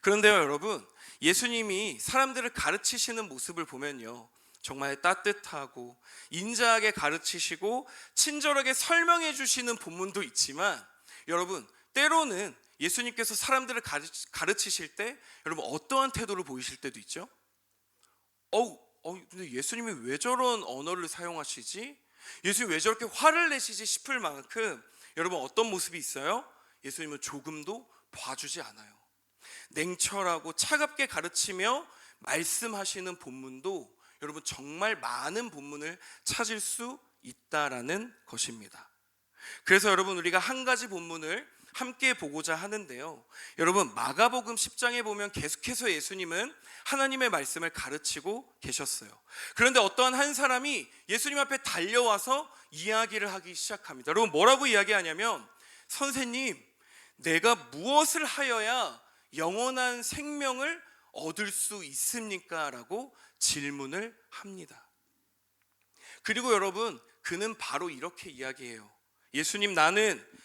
그런데요, 여러분, 예수님이 사람들을 가르치시는 모습을 보면요, 정말 따뜻하고 인자하게 가르치시고 친절하게 설명해 주시는 본문도 있지만 여러분, 때로는 예수님께서 사람들을 가르치실 때 여러분 어떠한 태도를 보이실 때도 있죠? 근데 예수님이 왜 저런 언어를 사용하시지? 예수님이 왜 저렇게 화를 내시지 싶을 만큼 여러분 어떤 모습이 있어요? 예수님은 조금도 봐주지 않아요. 냉철하고 차갑게 가르치며 말씀하시는 본문도 여러분 정말 많은 본문을 찾을 수 있다라는 것입니다. 그래서 여러분 우리가 한 가지 본문을 함께 보고자 하는데요. 여러분 마가복음 10장에 보면 계속해서 예수님은 하나님의 말씀을 가르치고 계셨어요. 그런데 어떠한 한 사람이 예수님 앞에 달려와서 이야기를 하기 시작합니다. 여러분 뭐라고 이야기하냐면, 선생님, 내가 무엇을 하여야 영원한 생명을 얻을 수 있습니까? 라고 질문을 합니다. 그리고 여러분 그는 바로 이렇게 이야기해요. 예수님,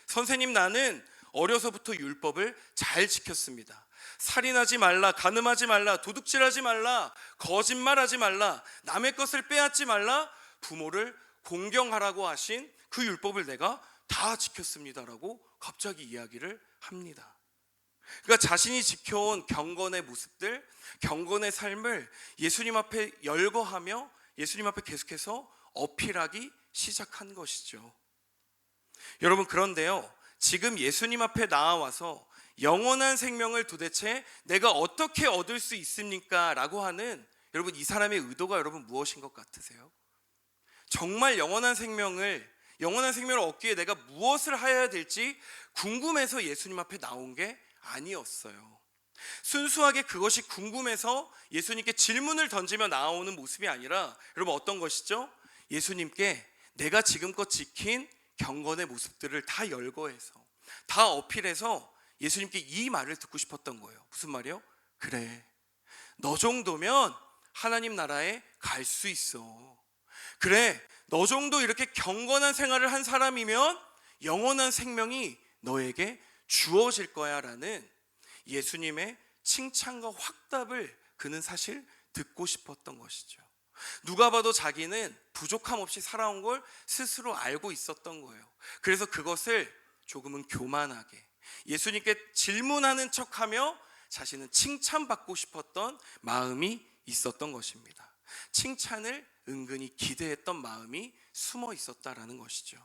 선생님, 나는 어려서부터 율법을 잘 지켰습니다. 살인하지 말라, 간음하지 말라, 도둑질하지 말라, 거짓말하지 말라, 남의 것을 빼앗지 말라, 부모를 공경하라고 하신 그 율법을 내가 다 지켰습니다라고 갑자기 이야기를 합니다. 그러니까 자신이 지켜온 경건의 모습들, 경건의 삶을 예수님 앞에 열거하며 예수님 앞에 계속해서 어필하기 시작한 것이죠. 여러분 그런데요, 지금 예수님 앞에 나와서 영원한 생명을 도대체 내가 어떻게 얻을 수 있습니까? 라고 하는 여러분 이 사람의 의도가 여러분 무엇인 것 같으세요? 정말 영원한 생명을 얻기에 내가 무엇을 해야 될지 궁금해서 예수님 앞에 나온 게 아니었어요. 순수하게 그것이 궁금해서 예수님께 질문을 던지며 나오는 모습이 아니라 여러분 어떤 것이죠? 예수님께 내가 지금껏 지킨 경건의 모습들을 다 열거해서 다 어필해서 예수님께 이 말을 듣고 싶었던 거예요. 무슨 말이요? 그래, 너 정도면 하나님 나라에 갈 수 있어. 그래, 너 정도 이렇게 경건한 생활을 한 사람이면 영원한 생명이 너에게 주어질 거야 라는 예수님의 칭찬과 확답을 그는 사실 듣고 싶었던 것이죠. 누가 봐도 자기는 부족함 없이 살아온 걸 스스로 알고 있었던 거예요. 그래서 그것을 조금은 교만하게 예수님께 질문하는 척하며 자신은 칭찬받고 싶었던 마음이 있었던 것입니다. 칭찬을 은근히 기대했던 마음이 숨어 있었다라는 것이죠.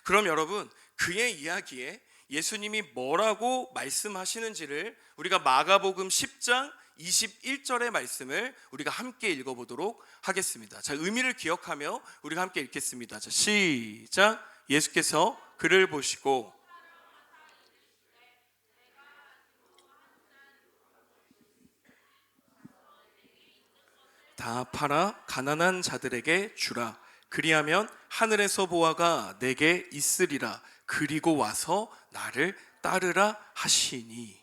그럼 여러분 그의 이야기에 예수님이 뭐라고 말씀하시는지를 우리가 마가복음 10장 21절의 말씀을 우리가 함께 읽어보도록 하겠습니다. 자, 의미를 기억하며 우리가 함께 읽겠습니다. 자, 시작. 예수께서 그를 보시고 다 팔아 가난한 자들에게 주라. 그리하면 하늘에서 보아가 내게 있으리라. 그리고 와서 나를 따르라 하시니.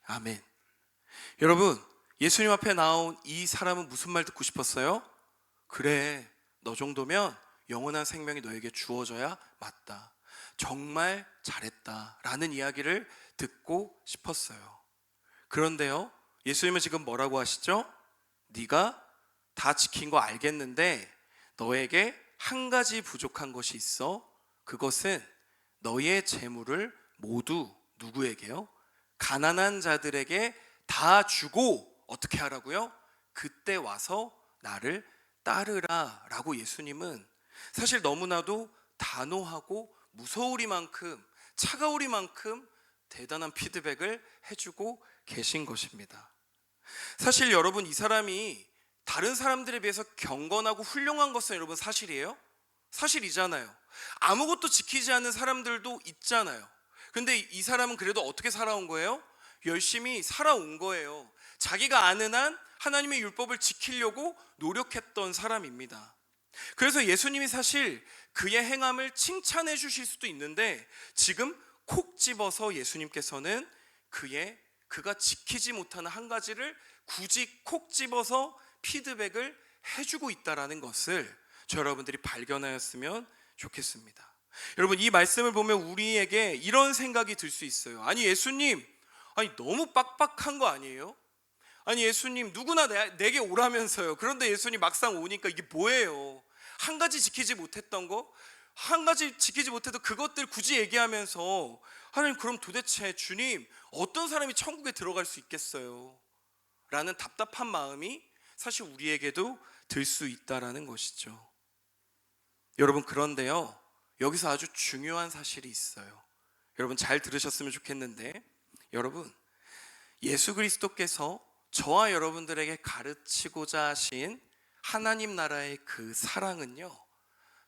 아멘. 여러분 예수님 앞에 나온 이 사람은 무슨 말 듣고 싶었어요? 그래, 너 정도면 영원한 생명이 너에게 주어져야 맞다. 정말 잘했다 라는 이야기를 듣고 싶었어요. 그런데요, 예수님은 지금 뭐라고 하시죠? 네가 다 지킨 거 알겠는데 너에게 한 가지 부족한 것이 있어. 그것은 너의 재물을 모두 누구에게요? 가난한 자들에게 다 주고 어떻게 하라고요? 그때 와서 나를 따르라 라고 예수님은 사실 너무나도 단호하고 무서우리만큼 차가우리만큼 대단한 피드백을 해주고 계신 것입니다. 사실 여러분 이 사람이 다른 사람들에 비해서 경건하고 훌륭한 것은 여러분 사실이에요? 사실이잖아요. 아무것도 지키지 않는 사람들도 있잖아요. 근데 이 사람은 그래도 어떻게 살아온 거예요? 열심히 살아온 거예요. 자기가 아는 한 하나님의 율법을 지키려고 노력했던 사람입니다. 그래서 예수님이 사실 그의 행함을 칭찬해 주실 수도 있는데 지금 콕 집어서 예수님께서는 그가 지키지 못하는 한 가지를 굳이 콕 집어서 피드백을 해주고 있다는 것을 저 여러분들이 발견하였으면 좋겠습니다. 여러분 이 말씀을 보면 우리에게 이런 생각이 들 수 있어요. 아니 예수님, 너무 빡빡한 거 아니에요? 아니 예수님 누구나 내게 오라면서요. 그런데 예수님 막상 오니까 이게 뭐예요? 한 가지 지키지 못했던 거, 한 가지 지키지 못해도 그것들 굳이 얘기하면서 하나님 그럼 도대체 주님 어떤 사람이 천국에 들어갈 수 있겠어요? 라는 답답한 마음이 사실 우리에게도 들 수 있다라는 것이죠. 여러분 그런데요, 여기서 아주 중요한 사실이 있어요. 여러분 잘 들으셨으면 좋겠는데, 여러분 예수 그리스도께서 저와 여러분들에게 가르치고자 하신 하나님 나라의 그 사랑은요,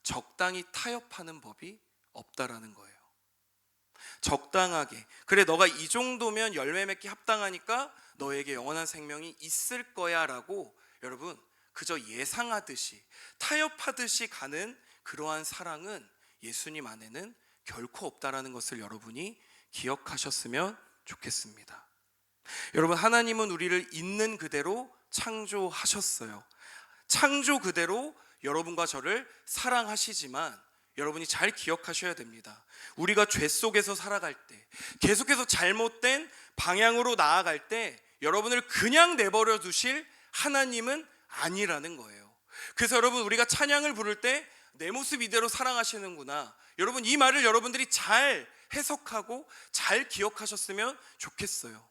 적당히 타협하는 법이 없다라는 거예요. 적당하게, 그래 너가 이 정도면 열매 맺기 합당하니까 너에게 영원한 생명이 있을 거야 라고 여러분 그저 예상하듯이 타협하듯이 가는 그러한 사랑은 예수님 안에는 결코 없다라는 것을 여러분이 기억하셨으면 좋겠습니다. 여러분, 하나님은 우리를 있는 그대로 창조하셨어요. 창조 그대로 여러분과 저를 사랑하시지만 여러분이 잘 기억하셔야 됩니다. 우리가 죄 속에서 살아갈 때, 계속해서 잘못된 방향으로 나아갈 때 여러분을 그냥 내버려 두실 하나님은 아니라는 거예요. 그래서 여러분, 우리가 찬양을 부를 때 내 모습 이대로 사랑하시는구나, 여러분 이 말을 여러분들이 잘 해석하고 잘 기억하셨으면 좋겠어요.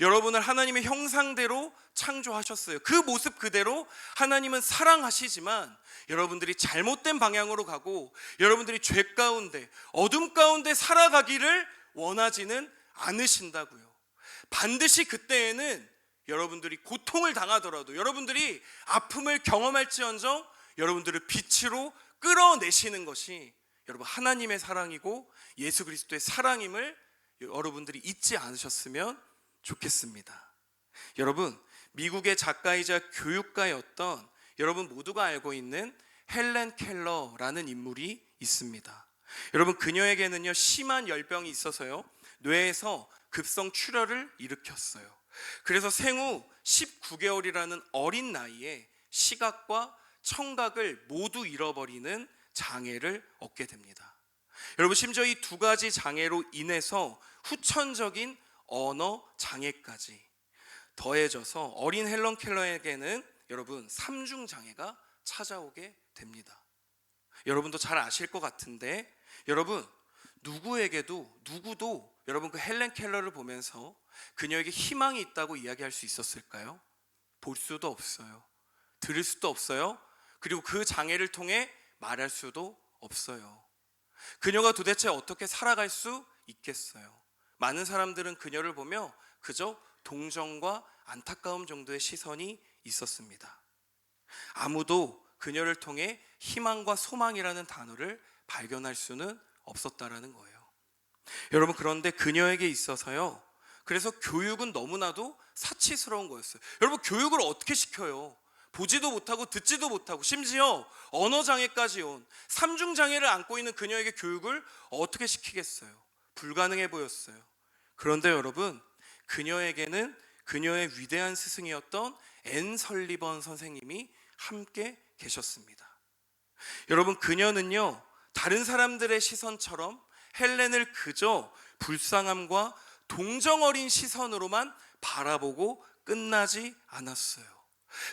여러분을 하나님의 형상대로 창조하셨어요. 그 모습 그대로 하나님은 사랑하시지만 여러분들이 잘못된 방향으로 가고 여러분들이 죄 가운데, 어둠 가운데 살아가기를 원하지는 않으신다고요. 반드시 그때에는 여러분들이 고통을 당하더라도, 여러분들이 아픔을 경험할지언정 여러분들을 빛으로 끌어내시는 것이 여러분 하나님의 사랑이고 예수 그리스도의 사랑임을 여러분들이 잊지 않으셨으면 좋겠습니다. 여러분, 미국의 작가이자 교육가였던 여러분 모두가 알고 있는 헬렌 켈러라는 인물이 있습니다. 여러분, 그녀에게는요 심한 열병이 있어서요 뇌에서 급성 출혈을 일으켰어요. 그래서 생후 19개월이라는 어린 나이에 시각과 청각을 모두 잃어버리는 장애를 얻게 됩니다. 여러분, 심지어 이 두 가지 장애로 인해서 후천적인 언어 장애까지 더해져서 어린 헬런 켈러에게는 여러분 삼중 장애가 찾아오게 됩니다. 여러분도 잘 아실 것 같은데, 여러분 누구도 여러분 그 헬렌 켈러를 보면서 그녀에게 희망이 있다고 이야기할 수 있었을까요? 볼 수도 없어요. 들을 수도 없어요. 그리고 그 장애를 통해 말할 수도 없어요. 그녀가 도대체 어떻게 살아갈 수 있겠어요? 많은 사람들은 그녀를 보며 그저 동정과 안타까움 정도의 시선이 있었습니다. 아무도 그녀를 통해 희망과 소망이라는 단어를 발견할 수는 없었다라는 거예요. 여러분, 그런데 그녀에게 있어서요, 그래서 교육은 너무나도 사치스러운 거였어요. 여러분, 교육을 어떻게 시켜요? 보지도 못하고 듣지도 못하고 심지어 언어장애까지 온 삼중장애를 안고 있는 그녀에게 교육을 어떻게 시키겠어요? 불가능해 보였어요. 그런데 여러분, 그녀에게는 그녀의 위대한 스승이었던 앤 설리번 선생님이 함께 계셨습니다. 여러분, 그녀는요 다른 사람들의 시선처럼 헬렌을 그저 불쌍함과 동정 어린 시선으로만 바라보고 끝나지 않았어요.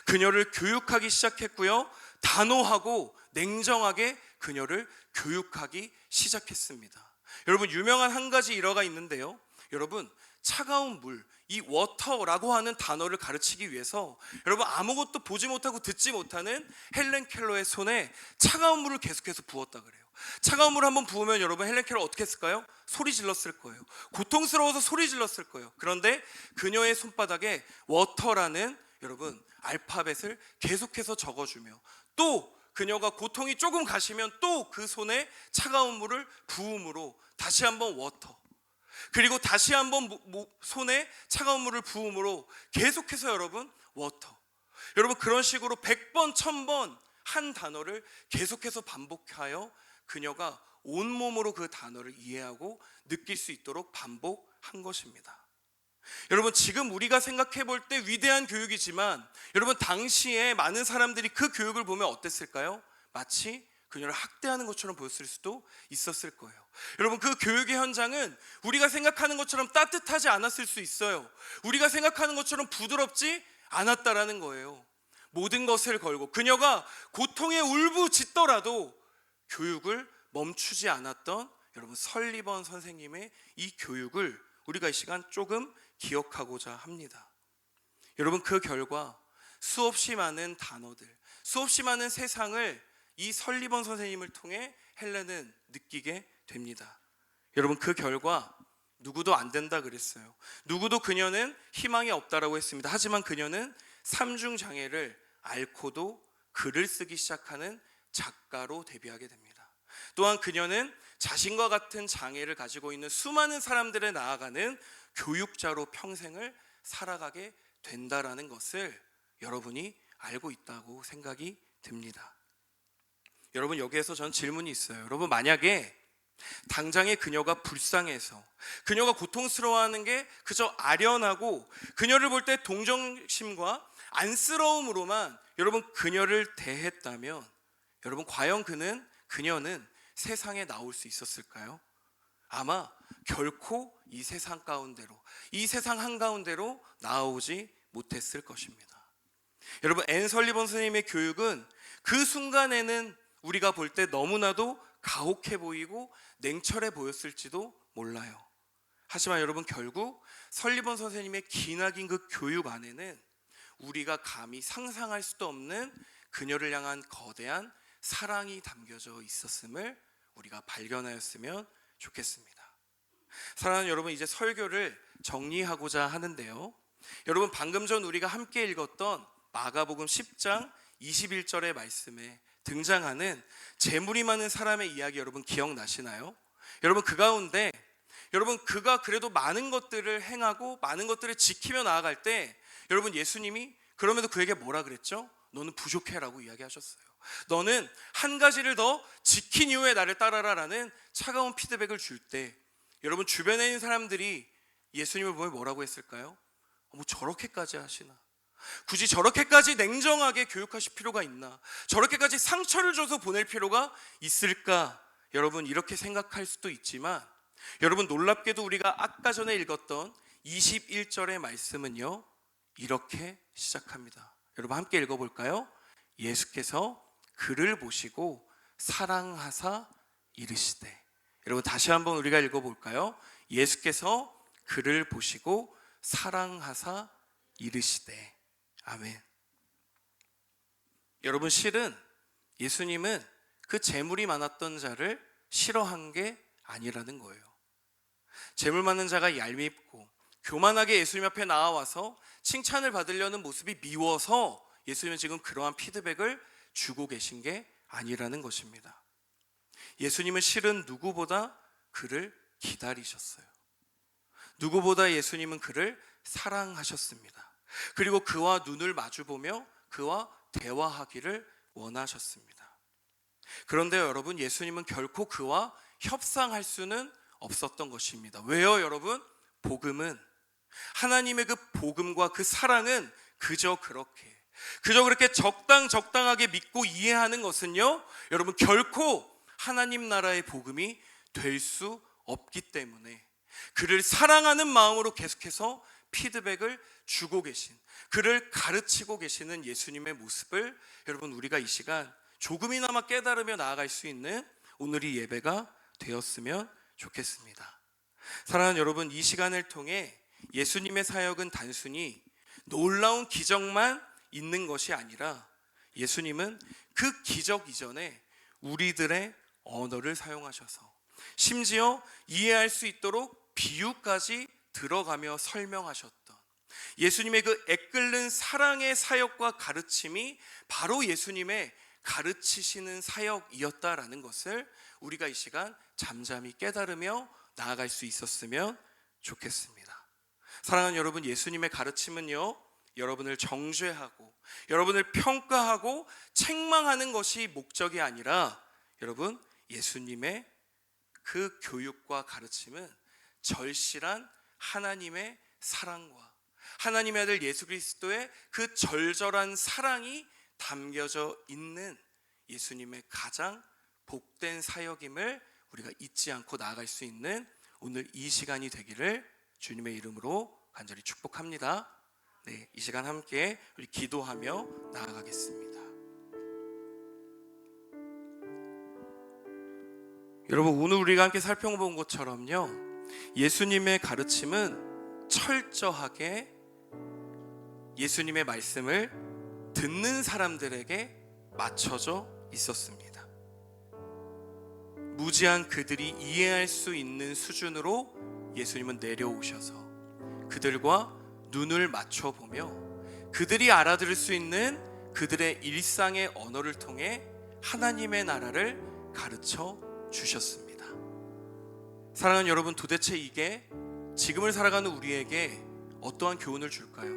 그녀를 교육하기 시작했고요, 단호하고 냉정하게 그녀를 교육하기 시작했습니다. 여러분, 유명한 한 가지 일화가 있는데요, 여러분 차가운 물, 이 워터라고 하는 단어를 가르치기 위해서 여러분 아무것도 보지 못하고 듣지 못하는 헬렌 켈러의 손에 차가운 물을 계속해서 부었다 그래요. 차가운 물을 한번 부으면 여러분 헬렌 켈러 어떻게 했을까요? 소리 질렀을 거예요. 고통스러워서 소리 질렀을 거예요. 그런데 그녀의 손바닥에 워터라는 여러분 알파벳을 계속해서 적어주며, 또 그녀가 고통이 조금 가시면 또 그 손에 차가운 물을 부음으로 다시 한번 워터, 그리고 다시 한번 손에 차가운 물을 부음으로 계속해서 여러분 워터, 여러분 그런 식으로 100번 1000번 한 단어를 계속해서 반복하여 그녀가 온몸으로 그 단어를 이해하고 느낄 수 있도록 반복한 것입니다. 여러분, 지금 우리가 생각해 볼 때 위대한 교육이지만 여러분 당시에 많은 사람들이 그 교육을 보면 어땠을까요? 마치 그녀를 학대하는 것처럼 보였을 수도 있었을 거예요. 여러분, 그 교육의 현장은 우리가 생각하는 것처럼 따뜻하지 않았을 수 있어요. 우리가 생각하는 것처럼 부드럽지 않았다라는 거예요. 모든 것을 걸고 그녀가 고통에 울부짖더라도 교육을 멈추지 않았던 여러분 설리번 선생님의 이 교육을 우리가 이 시간 조금 기억하고자 합니다. 여러분, 그 결과 수없이 많은 단어들, 수없이 많은 세상을 이 설리번 선생님을 통해 헬렌은 느끼게 됩니다. 여러분, 그 결과 누구도 안 된다 그랬어요. 누구도 그녀는 희망이 없다라고 했습니다. 하지만 그녀는 삼중장애를 앓고도 글을 쓰기 시작하는 작가로 데뷔하게 됩니다. 또한 그녀는 자신과 같은 장애를 가지고 있는 수많은 사람들에 나아가는 교육자로 평생을 살아가게 된다라는 것을 여러분이 알고 있다고 생각이 듭니다. 여러분, 여기에서 전 질문이 있어요. 여러분, 만약에 당장에 그녀가 불쌍해서 그녀가 고통스러워하는 게 그저 아련하고 그녀를 볼 때 동정심과 안쓰러움으로만 여러분 그녀를 대했다면, 여러분 과연 그녀는 세상에 나올 수 있었을까요? 아마 결코 이 세상 가운데로, 이 세상 한가운데로 나오지 못했을 것입니다. 여러분, 앤 설리번 선생님의 교육은 그 순간에는 우리가 볼 때 너무나도 가혹해 보이고 냉철해 보였을지도 몰라요. 하지만 여러분, 결국 설리번 선생님의 기나긴 그 교육 안에는 우리가 감히 상상할 수도 없는 그녀를 향한 거대한 사랑이 담겨져 있었음을 우리가 발견하였으면 좋겠습니다. 사랑하는 여러분, 이제 설교를 정리하고자 하는데요, 여러분 방금 전 우리가 함께 읽었던 마가복음 10장 21절의 말씀에 등장하는 재물이 많은 사람의 이야기 여러분 기억나시나요? 여러분, 그 가운데 여러분 그가 그래도 많은 것들을 행하고 많은 것들을 지키며 나아갈 때 여러분 예수님이 그럼에도 그에게 뭐라 그랬죠? 너는 부족해라고 이야기하셨어요. 너는 한 가지를 더 지킨 이후에 나를 따라라라는 차가운 피드백을 줄 때 여러분 주변에 있는 사람들이 예수님을 보면 뭐라고 했을까요? 뭐 저렇게까지 하시나? 굳이 저렇게까지 냉정하게 교육하실 필요가 있나? 저렇게까지 상처를 줘서 보낼 필요가 있을까? 여러분 이렇게 생각할 수도 있지만 여러분 놀랍게도 우리가 아까 전에 읽었던 21절의 말씀은요 이렇게 시작합니다. 여러분 함께 읽어볼까요? 예수께서 그를 보시고 사랑하사 이르시되. 여러분 다시 한번 우리가 읽어볼까요? 예수께서 그를 보시고 사랑하사 이르시되. 아멘. 여러분, 실은 예수님은 그 재물이 많았던 자를 싫어한 게 아니라는 거예요. 재물 많은 자가 얄밉고 교만하게 예수님 앞에 나와서 칭찬을 받으려는 모습이 미워서 예수님은 지금 그러한 피드백을 주고 계신 게 아니라는 것입니다. 예수님은 실은 누구보다 그를 기다리셨어요. 누구보다 예수님은 그를 사랑하셨습니다. 그리고 그와 눈을 마주보며 그와 대화하기를 원하셨습니다. 그런데 여러분, 예수님은 결코 그와 협상할 수는 없었던 것입니다. 왜요, 여러분? 복음은, 하나님의 그 복음과 그 사랑은 그저 그렇게 적당하게 믿고 이해하는 것은요, 여러분 결코 하나님 나라의 복음이 될 수 없기 때문에 그를 사랑하는 마음으로 계속해서 피드백을 주고 계신, 그를 가르치고 계시는 예수님의 모습을 여러분 우리가 이 시간 조금이나마 깨달으며 나아갈 수 있는 오늘의 예배가 되었으면 좋겠습니다. 사랑하는 여러분, 이 시간을 통해 예수님의 사역은 단순히 놀라운 기적만 있는 것이 아니라 예수님은 그 기적 이전에 우리들의 언어를 사용하셔서 심지어 이해할 수 있도록 비유까지 들어가며 설명하셨던 예수님의 그 애끓는 사랑의 사역과 가르침이 바로 예수님의 가르치시는 사역이었다라는 것을 우리가 이 시간 잠잠히 깨달으며 나아갈 수 있었으면 좋겠습니다. 사랑하는 여러분, 예수님의 가르침은요 여러분을 정죄하고 여러분을 평가하고 책망하는 것이 목적이 아니라 여러분 예수님의 그 교육과 가르침은 절실한 하나님의 사랑과 하나님의 아들 예수 그리스도의 그 절절한 사랑이 담겨져 있는 예수님의 가장 복된 사역임을 우리가 잊지 않고 나아갈 수 있는 오늘 이 시간이 되기를 주님의 이름으로 간절히 축복합니다. 네, 이 시간 함께 우리 기도하며 나아가겠습니다. 여러분, 오늘 우리가 함께 살펴본 것처럼요 예수님의 가르침은 철저하게 예수님의 말씀을 듣는 사람들에게 맞춰져 있었습니다. 무지한 그들이 이해할 수 있는 수준으로 예수님은 내려오셔서 그들과 눈을 맞춰보며 그들이 알아들을 수 있는 그들의 일상의 언어를 통해 하나님의 나라를 가르쳐 주셨습니다. 사랑하는 여러분, 도대체 이게 지금을 살아가는 우리에게 어떠한 교훈을 줄까요?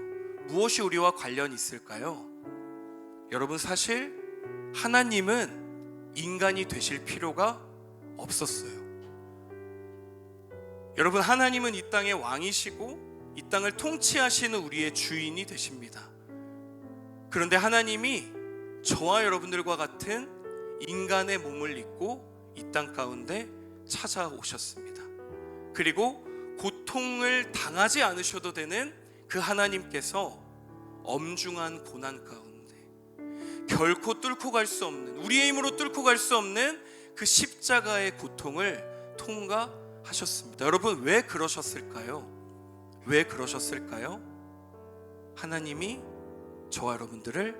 무엇이 우리와 관련이 있을까요? 여러분, 사실 하나님은 인간이 되실 필요가 없었어요. 여러분, 하나님은 이 땅의 왕이시고 이 땅을 통치하시는 우리의 주인이 되십니다. 그런데 하나님이 저와 여러분들과 같은 인간의 몸을 입고 이 땅 가운데 찾아오셨습니다. 그리고 고통을 당하지 않으셔도 되는 그 하나님께서 엄중한 고난 가운데 결코 뚫고 갈 수 없는, 우리의 힘으로 뚫고 갈 수 없는 그 십자가의 고통을 통과하셨습니다. 여러분, 왜 그러셨을까요? 왜 그러셨을까요? 하나님이 저와 여러분들을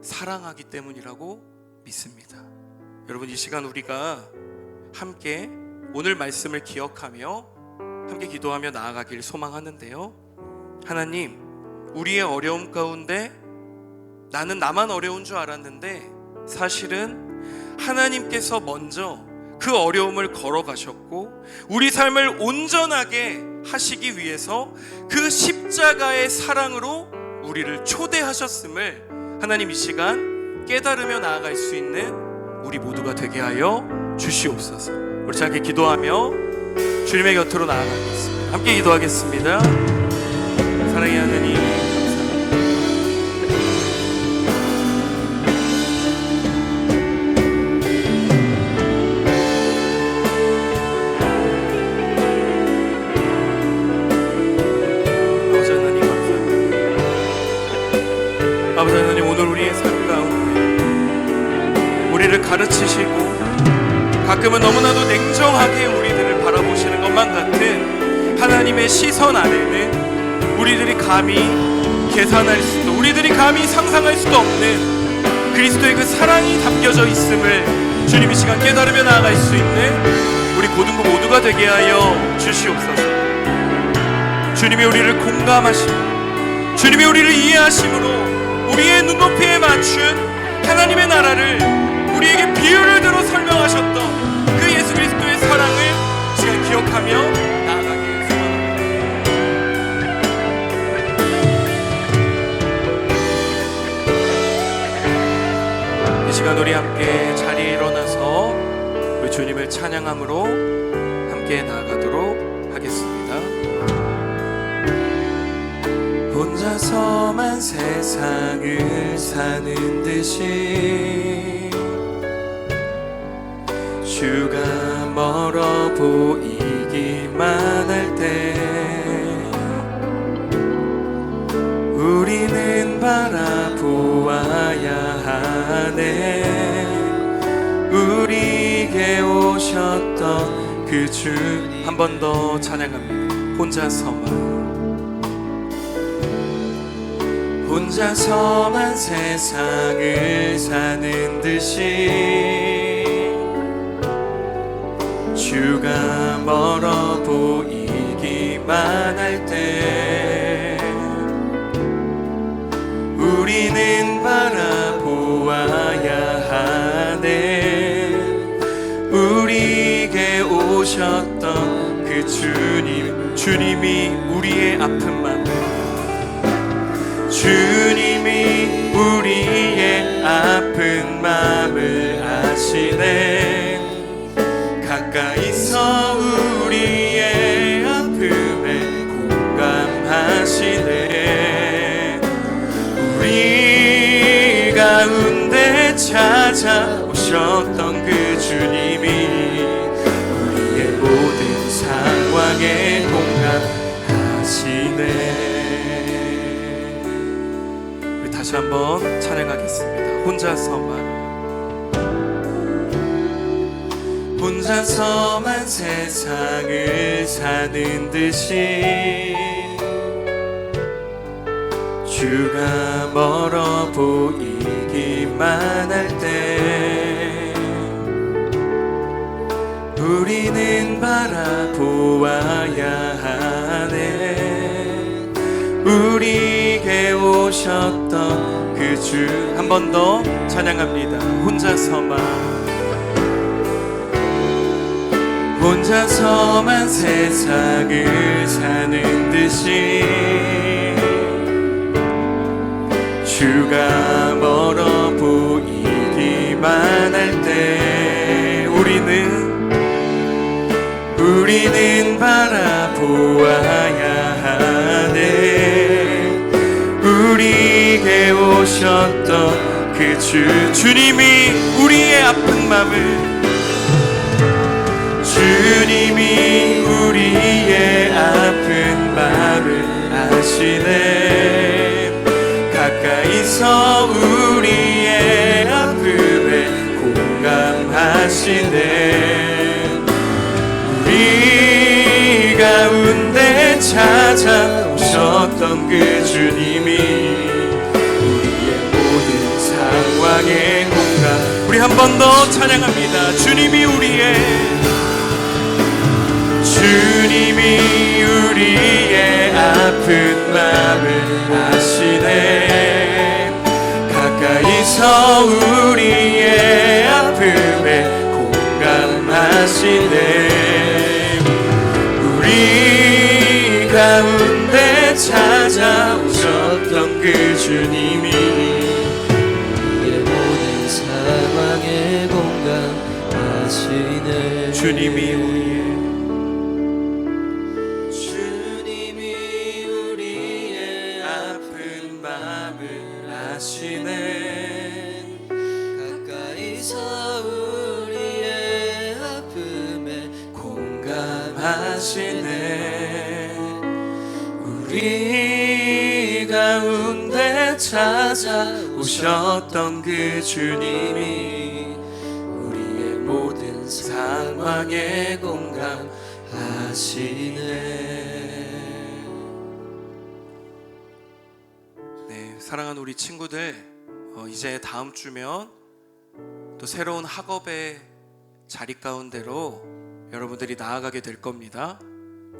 사랑하기 때문이라고 믿습니다. 여러분, 이 시간 우리가 함께 오늘 말씀을 기억하며 함께 기도하며 나아가길 소망하는데요. 하나님, 우리의 어려움 가운데 나는 나만 어려운 줄 알았는데 사실은 하나님께서 먼저 그 어려움을 걸어가셨고 우리 삶을 온전하게 하시기 위해서 그 십자가의 사랑으로 우리를 초대하셨음을 하나님 이 시간 깨달으며 나아갈 수 있는 우리 모두가 되게 하여 주시옵소서. 우리 함께 기도하며 주님의 곁으로 나아가겠습니다. 함께 기도하겠습니다. 사랑의 하나님, 아버지 하나님, 오늘 우리의 삶 가운데 우리를 가르치시고 가끔은 너무나도 냉정하게 우리들을 바라보시는 것만 같은 하나님의 시선 안에는 우리들이 감히 계산할 수도, 우리들이 감히 상상할 수도 없는 그리스도의 그 사랑이 담겨져 있음을 주님 이 시간 깨달으며 나아갈 수 있는 우리 고등부 모두가 되게 하여 주시옵소서. 주님이 우리를 공감하시고 주님이 우리를 이해하심으로 우리의 눈높이에 맞춘 하나님의 나라를 우리에게 비유를 들어 설명하셨던 그 예수 그리스도의 사랑을 시간 기억하며 나아가길 소망합니다. 이 시간 우리 함께 자리에 일어나서 우리 주님을 찬양함으로 함께 나아가도록 하겠습니다. 혼자서만 세상을 사는 듯이 주가 멀어 보이기만 할 때 우리는 바라보아야 하네. 우리에게 오셨던 그 주, 한 번 더 찬양합니다. 혼자서만 세상을 사는 듯이 주가 멀어 보이기만 할 때 우리는 바라보아야 하네. 우리에게 오셨던 그 주님이 우리의 아픈 맘을, 주님이 우리의 아픈 마음을 아시네. 가까이서 우리의 아픔에 공감하시네. 우리 가운데 찾아오셨던 그 주님이 우리의 모든 상황에 공감하시네. 다시 한번 찬양하겠습니다. 혼자서만 세상을 사는 듯이 주가 멀어 보이기만 할 때 우리는 바라보아야 하네. 우리에게 오셨던 그 주 한 번 더 찬양합니다. 혼자서만 세상을 사는 듯이 주가 멀어 보이기만 할 때 우리는 바라보아야 하네. 우리에게 오셨던 그 주님이 우리의 아픈 맘을 주님이 우리의 아픈 마음을 아시네. 가까이서 우리의 아픔에 공감하시네. 우리 가운데 찾아오셨던 그 주님이 우리의 모든 상황에 공감. 우리 한 번 더 찬양합니다. 주님이 우리의 아픈 마음을 아시네. 가까이서 우리의 아픔에 공감하시네. 우리 가운데 찾아오셨던 그 주님이 우리의 모든 상황에 공감하시네. 주님이 우리의 아픈 마음을 아시네. 가까이서 우리의 아픔에 공감하시네. 우리 가운데 찾아오셨던 그 주님이 우리의 모든 상황에 공감하시네. 네, 사랑하는 우리 친구들, 이제 다음 주면 또 새로운 학업의 자리 가운데로 여러분들이 나아가게 될 겁니다.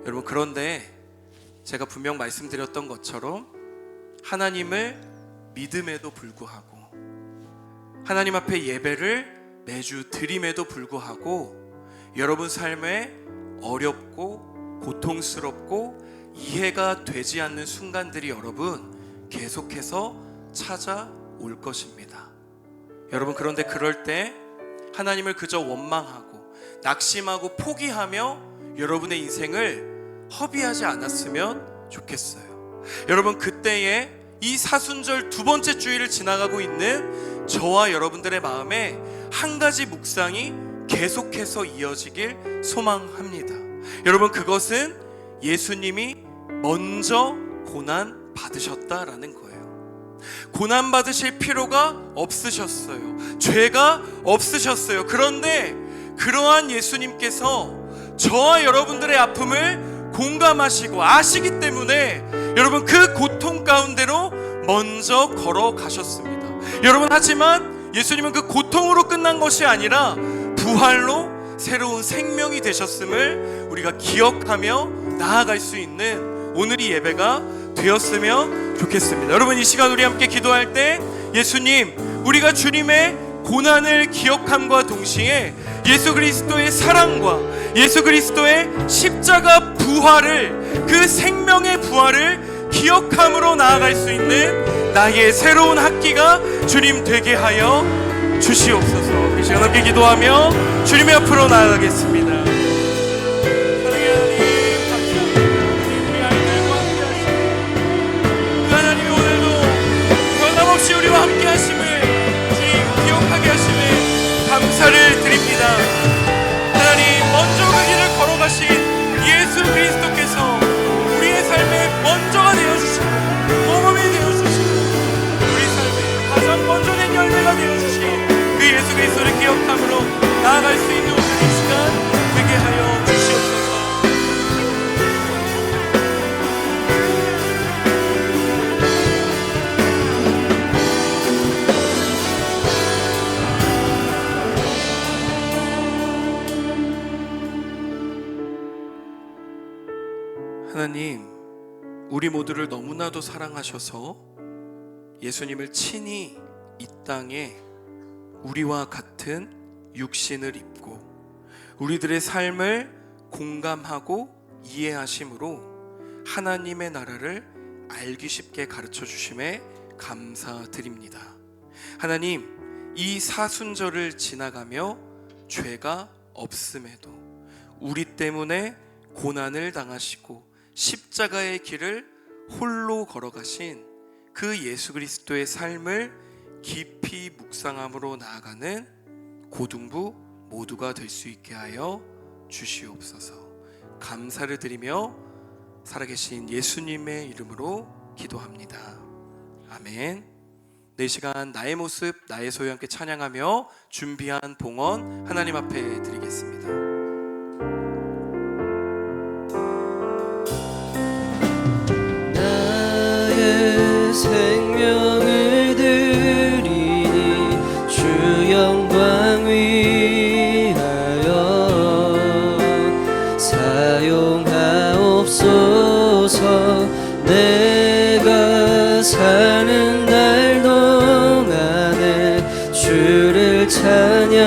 여러분, 그런데 제가 분명 말씀드렸던 것처럼 하나님을 믿음에도 불구하고 하나님 앞에 예배를 매주 드림에도 불구하고 여러분 삶에 어렵고 고통스럽고 이해가 되지 않는 순간들이 여러분 계속해서 찾아올 것입니다. 여러분, 그런데 그럴 때 하나님을 그저 원망하고 낙심하고 포기하며 여러분의 인생을 허비하지 않았으면 좋겠어요. 여러분, 그때에 이 사순절 두 번째 주일을 지나가고 있는 저와 여러분들의 마음에 한 가지 묵상이 계속해서 이어지길 소망합니다. 여러분, 그것은 예수님이 먼저 고난 받으셨다라는 거예요. 고난 받으실 필요가 없으셨어요. 죄가 없으셨어요. 그런데 그러한 예수님께서 저와 여러분들의 아픔을 공감하시고 아시기 때문에 여러분 그 고통 가운데로 먼저 걸어가셨습니다. 여러분, 하지만 예수님은 그 고통으로 끝난 것이 아니라 부활로 새로운 생명이 되셨음을 우리가 기억하며 나아갈 수 있는 오늘이 예배가 되었으면 좋겠습니다. 여러분, 이 시간 우리 함께 기도할 때 예수님, 우리가 주님의 고난을 기억함과 동시에 예수 그리스도의 사랑과 예수 그리스도의 십자가 부활을, 그 생명의 부활을 기억함으로 나아갈 수 있는 나의 새로운 학기가 주님 되게 하여 주시옵소서. 이 시간 함께 기도하며 주님의 앞으로 나아가겠습니다. 사랑의 하나님, 감사합니다. 우리 아이들과 함께 하시고 그 하나님이 오늘도 변함없이 우리와 함께 하심을 주님 기억하게 하심을 감사를 드립니다. 하나님, 먼저 그 길을 걸어가신 예수 그리스도께서 우리의 삶의 먼저가 되어주시고 모범이 되어주시고 우리 삶의 가장 먼저 된 열매가 되어주신 그 예수 그리스도를 기억함으로 나아갈 수 있는 오늘 이 시간 되게 하여 주시옵소서. 하나님, 우리 모두를 너무나도 사랑하셔서 예수님을 친히 이 땅에 우리와 같은 육신을 입고 우리들의 삶을 공감하고 이해하심으로 하나님의 나라를 알기 쉽게 가르쳐 주심에 감사드립니다. 하나님, 이 사순절을 지나가며 죄가 없음에도 우리 때문에 고난을 당하시고 십자가의 길을 홀로 걸어가신 그 예수 그리스도의 삶을 깊이 묵상함으로 나아가는 고등부 모두가 될 수 있게 하여 주시옵소서. 감사를 드리며 살아계신 예수님의 이름으로 기도합니다. 아멘. 네, 시간 나의 모습 나의 소유 함께 찬양하며 준비한 봉헌 하나님 앞에 드리겠습니다. 나의 생명을 드리니 주 영광 위하여 사용하옵소서. 내가 사는 날 동안에 주를 찬양하며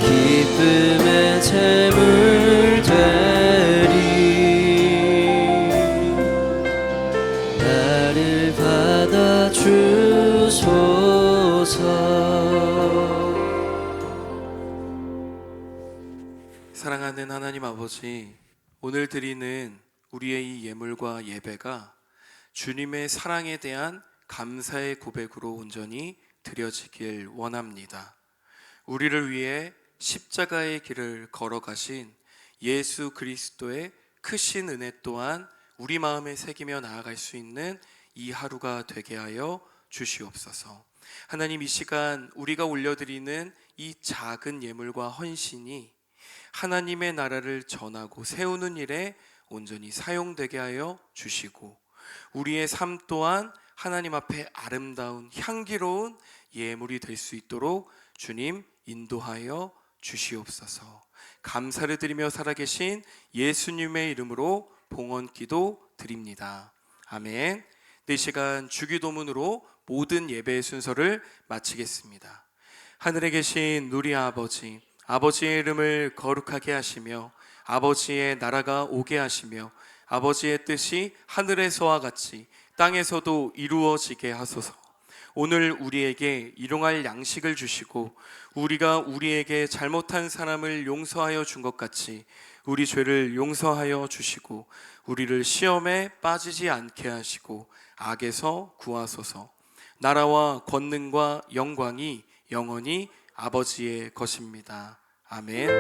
기쁨의 제물 되리. 나를 받아 주소서. 사랑하는 하나님 아버지, 오늘 드리는 우리의 이 예물과 예배가 주님의 사랑에 대한 감사의 고백으로 온전히 드려지길 원합니다. 우리를 위해 십자가의 길을 걸어가신 예수 그리스도의 크신 은혜 또한 우리 마음에 새기며 나아갈 수 있는 이 하루가 되게 하여 주시옵소서. 하나님, 이 시간 우리가 올려드리는 이 작은 예물과 헌신이 하나님의 나라를 전하고 세우는 일에 온전히 사용되게 하여 주시고 우리의 삶 또한 하나님 앞에 아름다운 향기로운 예물이 될 수 있도록 주님 인도하여 주시옵소서. 감사를 드리며 살아계신 예수님의 이름으로 봉헌기도 드립니다. 아멘. 이 시간 주기도문으로 모든 예배의 순서를 마치겠습니다. 하늘에 계신 우리 아버지, 아버지의 이름을 거룩하게 하시며 아버지의 나라가 오게 하시며 아버지의 뜻이 하늘에서와 같이 땅에서도 이루어지게 하소서. 오늘 우리에게 일용할 양식을 주시고 우리가 우리에게 잘못한 사람을 용서하여 준 것 같이 우리 죄를 용서하여 주시고 우리를 시험에 빠지지 않게 하시고 악에서 구하소서. 나라와 권능과 영광이 영원히 아버지의 것입니다. 아멘.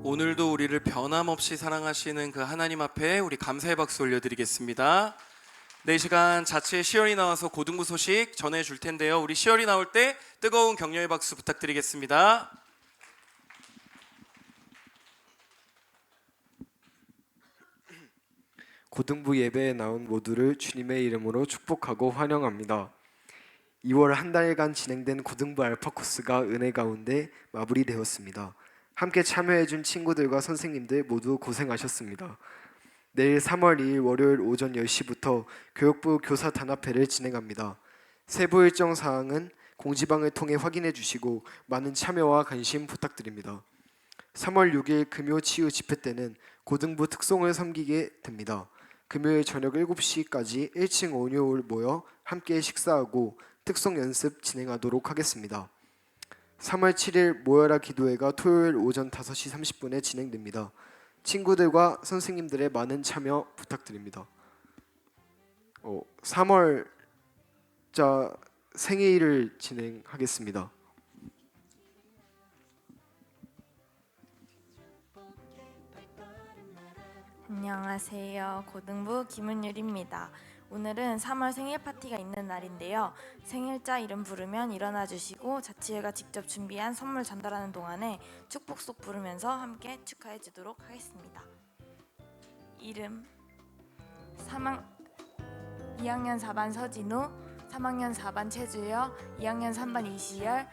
오늘도 우리를 변함없이 사랑하시는 그 하나님 앞에 우리 감사의 박수 올려드리겠습니다. 네, 이 시간 자치의 시열이 나와서 고등부 소식 전해줄 텐데요. 우리 시열이 나올 때 뜨거운 격려의 박수 부탁드리겠습니다. 고등부 예배에 나온 모두를 주님의 이름으로 축복하고 환영합니다. 2월 한 달간 진행된 고등부 알파 코스가 은혜 가운데 마무리되었습니다. 함께 참여해준 친구들과 선생님들 모두 고생하셨습니다. 내일 3월 2일 월요일 오전 10시부터 교육부 교사 단합회를 진행합니다. 세부 일정 사항은 공지방을 통해 확인해 주시고 많은 참여와 관심 부탁드립니다. 3월 6일 금요 치유 집회 때는 고등부 특송을 섬기게 됩니다. 금요일 저녁 7시까지 1층 온유홀 모여 함께 식사하고 특송 연습 진행하도록 하겠습니다. 3월 7일 모여라 기도회가 토요일 오전 5시 30분에 진행됩니다. 친구들과 선생님들의 많은 참여 부탁드립니다. 3월자 생일을 진행하겠습니다. 안녕하세요. 고등부 김은율입니다. 오늘은 3월 생일 파티가 있는 날인데요. 생일자 이름 부르면 일어나 주시고 자치회가 직접 준비한 선물 전달하는 동안에 축복속 부르면서 함께 축하해 주도록 하겠습니다. 이름 2학년 4반 서진우, 3학년 4반 최주여, 2학년 3반 이시열,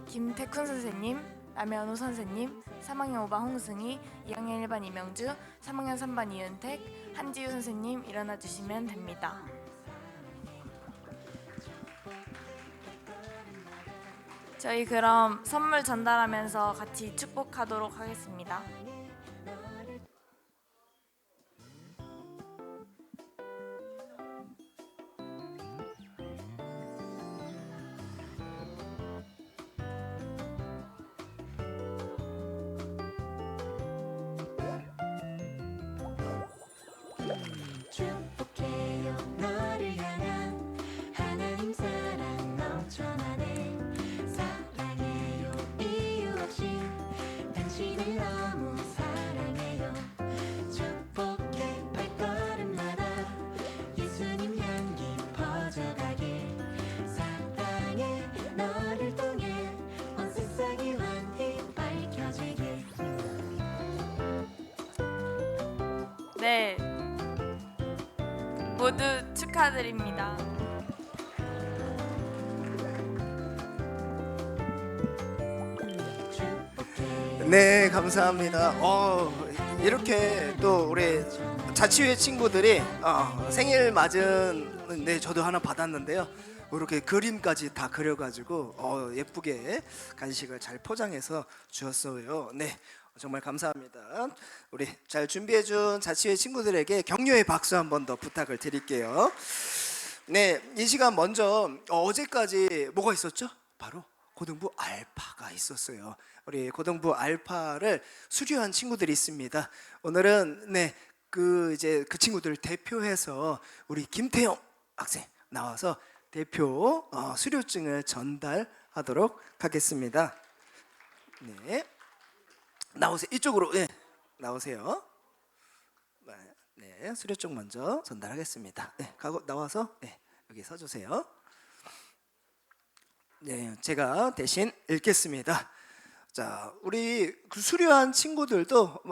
김태쿤 선생님, 남현우 선생님, 3학년 5반 홍승희, 2학년 1반 이명주, 3학년 3반 이은택, 한지유 선생님 일어나 주시면 됩니다. 저희 그럼 선물 전달하면서 같이 축복하도록 하겠습니다. 축복해요 너를 향한 하나님 사랑 넘쳐나네 사랑해요 이유 없이 당신을 너무 사랑해요 축복해 발걸음마다 예수님 향기 퍼져가길 사랑해 너를 통해 온 세상이 환히 밝혀지길 네, 모두 축하드립니다. 네, 감사합니다. 이렇게 또 우리 자치회 친구들이 생일 맞은 네 저도 하나 받았는데요. 이렇게 그림까지 다 그려가지고 예쁘게 간식을 잘 포장해서 주었어요. 네, 정말 감사합니다. 우리 잘 준비해준 자치회 친구들에게 격려의 박수 한 번 더 부탁을 드릴게요. 네, 이 시간 먼저 어제까지 뭐가 있었죠? 바로 고등부 알파가 있었어요. 우리 고등부 알파를 수료한 친구들이 있습니다. 오늘은 그 친구들 대표해서 우리 김태영 학생 나와서 대표 수료증을 전달하도록 하겠습니다. 네, 나오세요. 이쪽으로 나오세요. 네, 수료증 먼저 전달하겠습니다. 네, 가고 나와서 여기 서주세요. 네, 제가 대신 읽겠습니다. 자, 우리 그 수료한 친구들도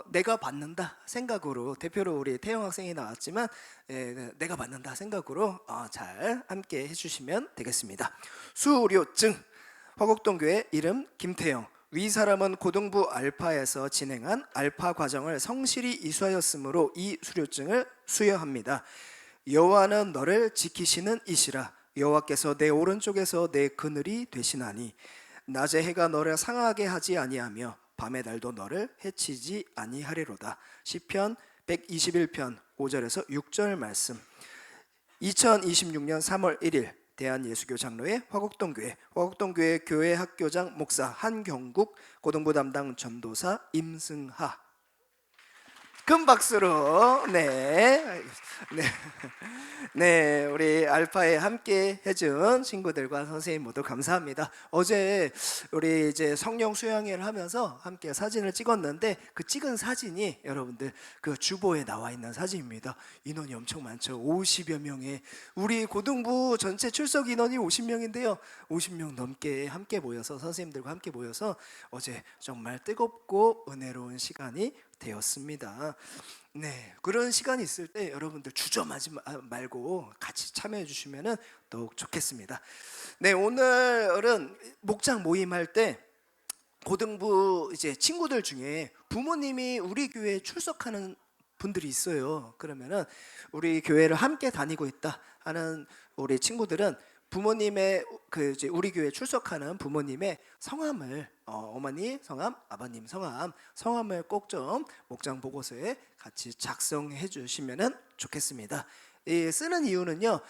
내가 받는다 생각으로 대표로 우리 태영 학생이 나왔지만 내가 받는다 생각으로 잘 함께 해주시면 되겠습니다. 수료증 화곡동교회 이름 김태영 위 사람은 고등부 알파에서 진행한 알파 과정을 성실히 이수하였으므로 이 수료증을 수여합니다. 여호와는 너를 지키시는 이시라 여호와께서 내 오른쪽에서 내 그늘이 되시나니 낮에 해가 너를 상하게 하지 아니하며 밤의 달도 너를 해치지 아니하리로다. 시편 121편 5절에서 6절 말씀. 2026년 3월 1일 대한예수교 장로회 화곡동교회 교회 학교장 목사 한경국 고등부 담당 전도사 임승하. 큰 박수로 네, 우리 알파에 함께 해준 친구들과 선생님 모두 감사합니다. 어제 우리 이제 성령 수양회를 하면서 함께 사진을 찍었는데 그 찍은 사진이 여러분들 그 주보에 나와 있는 사진입니다. 인원이 엄청 많죠. 50여 명의 우리 고등부 전체 출석 인원이 50명인데요. 50명 넘게 함께 모여서 선생님들과 함께 모여서 어제 정말 뜨겁고 은혜로운 시간이 되었습니다. 네, 그런 시간이 있을 때 여러분들 주저하지 말고 같이 참여해 주시면 더욱 좋겠습니다. 네, 오늘은 목장 모임할 때 고등부 이제 친구들 중에 부모님이 우리 교회에 출석하는 분들이 있어요. 그러면은 우리 교회를 함께 다니고 있다 하는 우리 친구들은 부모님의 그 이제 우리 교회 출석하는 부모님의 성함을 어머니 성함, 아버님 성함을 꼭 좀 목장 보고서에 같이 작성해 주시면 좋겠습니다. 이 쓰는 이유는요.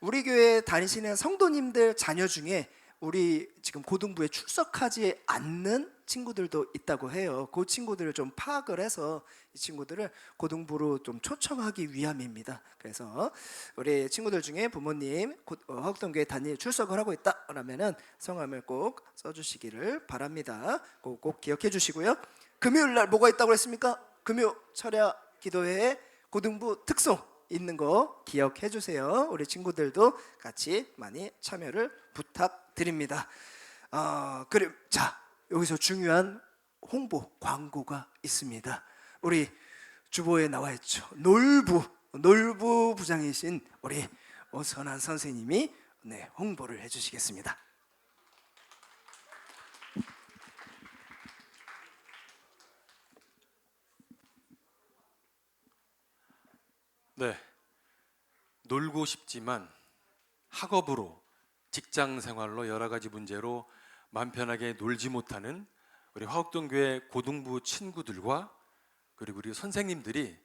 우리 교회 다니시는 성도님들 자녀 중에 우리 지금 고등부에 출석하지 않는 친구들도 있다고 해요. 그 친구들을 좀 파악을 해서 이 친구들을 고등부로 좀 초청하기 위함입니다. 그래서 우리 친구들 중에 부모님 화곡동교회 출석을 하고 있다 그러면은 성함을 꼭 써주시기를 바랍니다. 꼭 기억해 주시고요. 금요일 날 뭐가 있다고 했습니까? 금요 철야 기도회에 고등부 특송 있는 거 기억해 주세요. 우리 친구들도 같이 많이 참여를 부탁드립니다. 그래, 자, 여기서 중요한 홍보 광고가 있습니다. 우리 주보에 나와 있죠. 놀부 놀부 부장이신 우리 오선한 선생님이 홍보를 해주시겠습니다. 네, 놀고 싶지만 학업으로, 직장 생활로 여러 가지 문제로 마음 편하게 놀지 못하는 우리 화곡동교회 고등부 친구들과 그리고 우리 선생님들이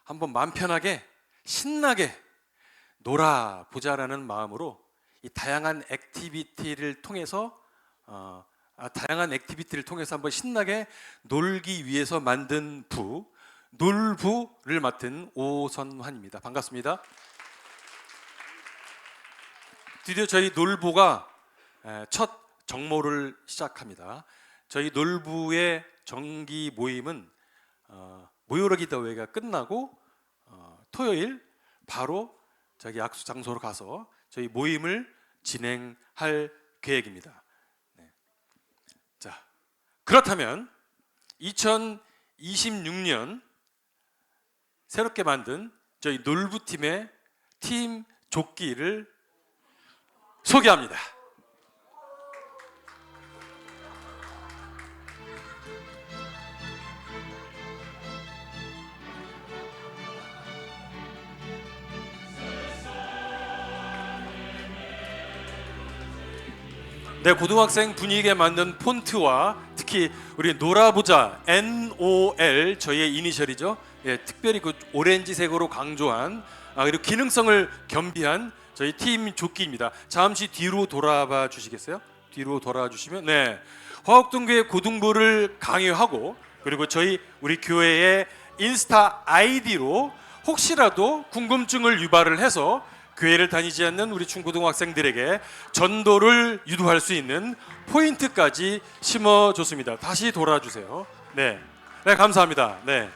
한번 마음 편하게 신나게 놀아보자라는 마음으로 이 다양한 액티비티를 통해서 한번 신나게 놀기 위해서 만든 놀부를 맡은 오선환입니다. 반갑습니다. 드디어 저희 놀부가 첫 정모를 시작합니다. 저희 놀부의 정기 모임은 모요러기 대회가 끝나고 토요일 바로 저기 약속 장소로 가서 저희 모임을 진행할 계획입니다. 네. 자, 그렇다면 2026년 새롭게 만든 저희 놀부팀의 팀 조끼를 소개합니다. 네, 고등학생 분위기에 맞는 폰트와 특히 우리 놀아보자 NOL 저희의 이니셜이죠. 예, 특별히 그 오렌지색으로 강조한 그리고 기능성을 겸비한 저희 팀 조끼입니다. 잠시 뒤로 돌아봐 주시겠어요? 뒤로 돌아와 주시면 네, 화곡동교회 고등부를 강요하고 그리고 우리 교회의 인스타 아이디로 혹시라도 궁금증을 유발을 해서 교회를 다니지 않는 우리 중고등학생들에게 전도를 유도할 수 있는 포인트까지 심어줬습니다. 다시 돌아주세요. 네, 감사합니다. 네.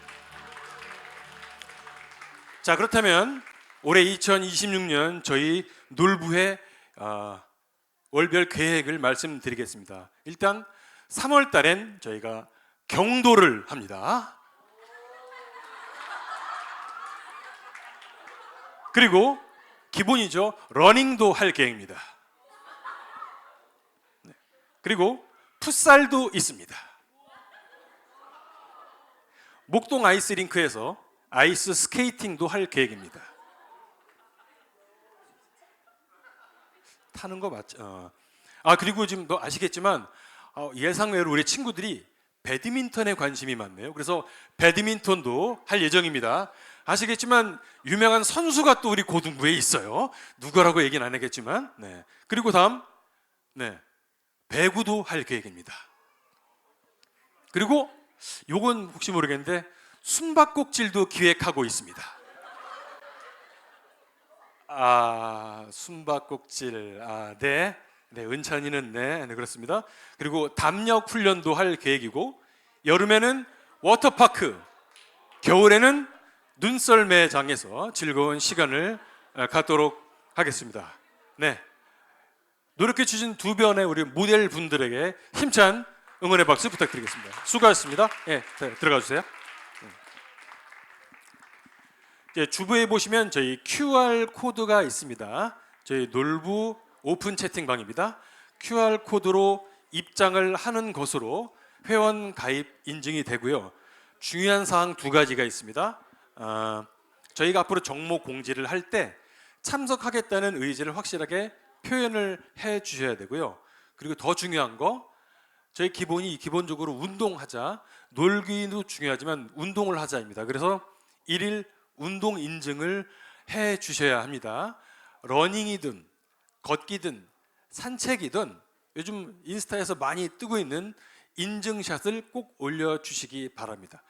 자, 그렇다면 올해 2026년 저희 놀부의 월별 계획을 말씀드리겠습니다. 일단 3월 달엔 저희가 경도를 합니다. 그리고 기본이죠. 러닝도 할 계획입니다. 네. 그리고 풋살도 있습니다. 목동 아이스링크에서 아이스 스케이팅도 할 계획입니다. 타는 거 맞죠? 그리고 지금 아시겠지만 예상외로 우리 친구들이 배드민턴에 관심이 많네요. 그래서 배드민턴도 할 예정입니다. 아시겠지만 유명한 선수가 또 우리 고등부에 있어요. 누구라고 얘기는 안 하겠지만 네. 그리고 다음 배구도 할 계획입니다. 그리고 요건 혹시 모르겠는데 숨바꼭질도 기획하고 있습니다. 숨바꼭질 네, 은찬이는 네, 그렇습니다. 그리고 담력 훈련도 할 계획이고 여름에는 워터파크, 겨울에는 눈썰매장에서 즐거운 시간을 갖도록 하겠습니다. 네, 노력해 주신 두 변의 우리 모델 분들에게 힘찬 응원의 박수 부탁드리겠습니다. 수고하셨습니다. 네, 들어가 주세요. 주부에 보시면 저희 QR 코드가 있습니다. 저희 놀부 오픈 채팅방입니다. QR 코드로 입장을 하는 것으로 회원 가입 인증이 되고요. 중요한 사항 두 가지가 있습니다. 저희가 앞으로 정모 공지를 할 때 참석하겠다는 의지를 확실하게 표현을 해 주셔야 되고요. 그리고 더 중요한 거 저희 기본적으로 운동하자, 놀기도 중요하지만 운동을 하자입니다. 그래서 1일 운동 인증을 해 주셔야 합니다. 러닝이든 걷기든 산책이든 요즘 인스타에서 많이 뜨고 있는 인증샷을 꼭 올려주시기 바랍니다.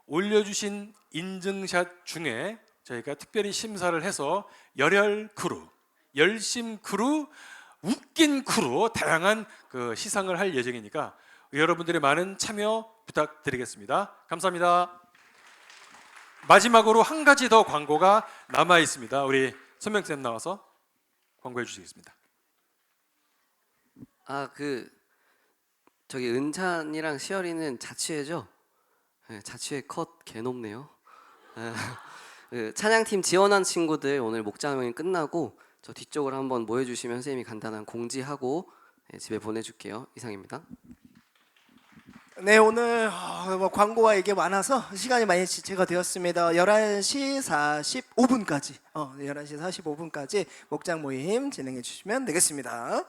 올려주신 인증샷 중에 저희가 특별히 심사를 해서 열혈 크루, 열심 크루, 웃긴 크루 다양한 시상을 할 예정이니까 여러분들의 많은 참여 부탁드리겠습니다. 감사합니다. 마지막으로 한 가지 더 광고가 남아 있습니다. 우리 선명쌤 나와서 광고해 주시겠습니다. 저기 은찬이랑 시열이는 자취회죠? 네, 자취회 컷 개 높네요. 그 찬양팀 지원한 친구들 오늘 목장 모임 끝나고 저 뒤쪽으로 한번 모여주시면 선생님이 간단한 공지하고 집에 보내줄게요. 이상입니다. 네, 오늘 뭐 광고와 얘기 많아서 시간이 많이 지체가 되었습니다. 11시 45분까지 11시 45분까지 목장 모임 진행해 주시면 되겠습니다.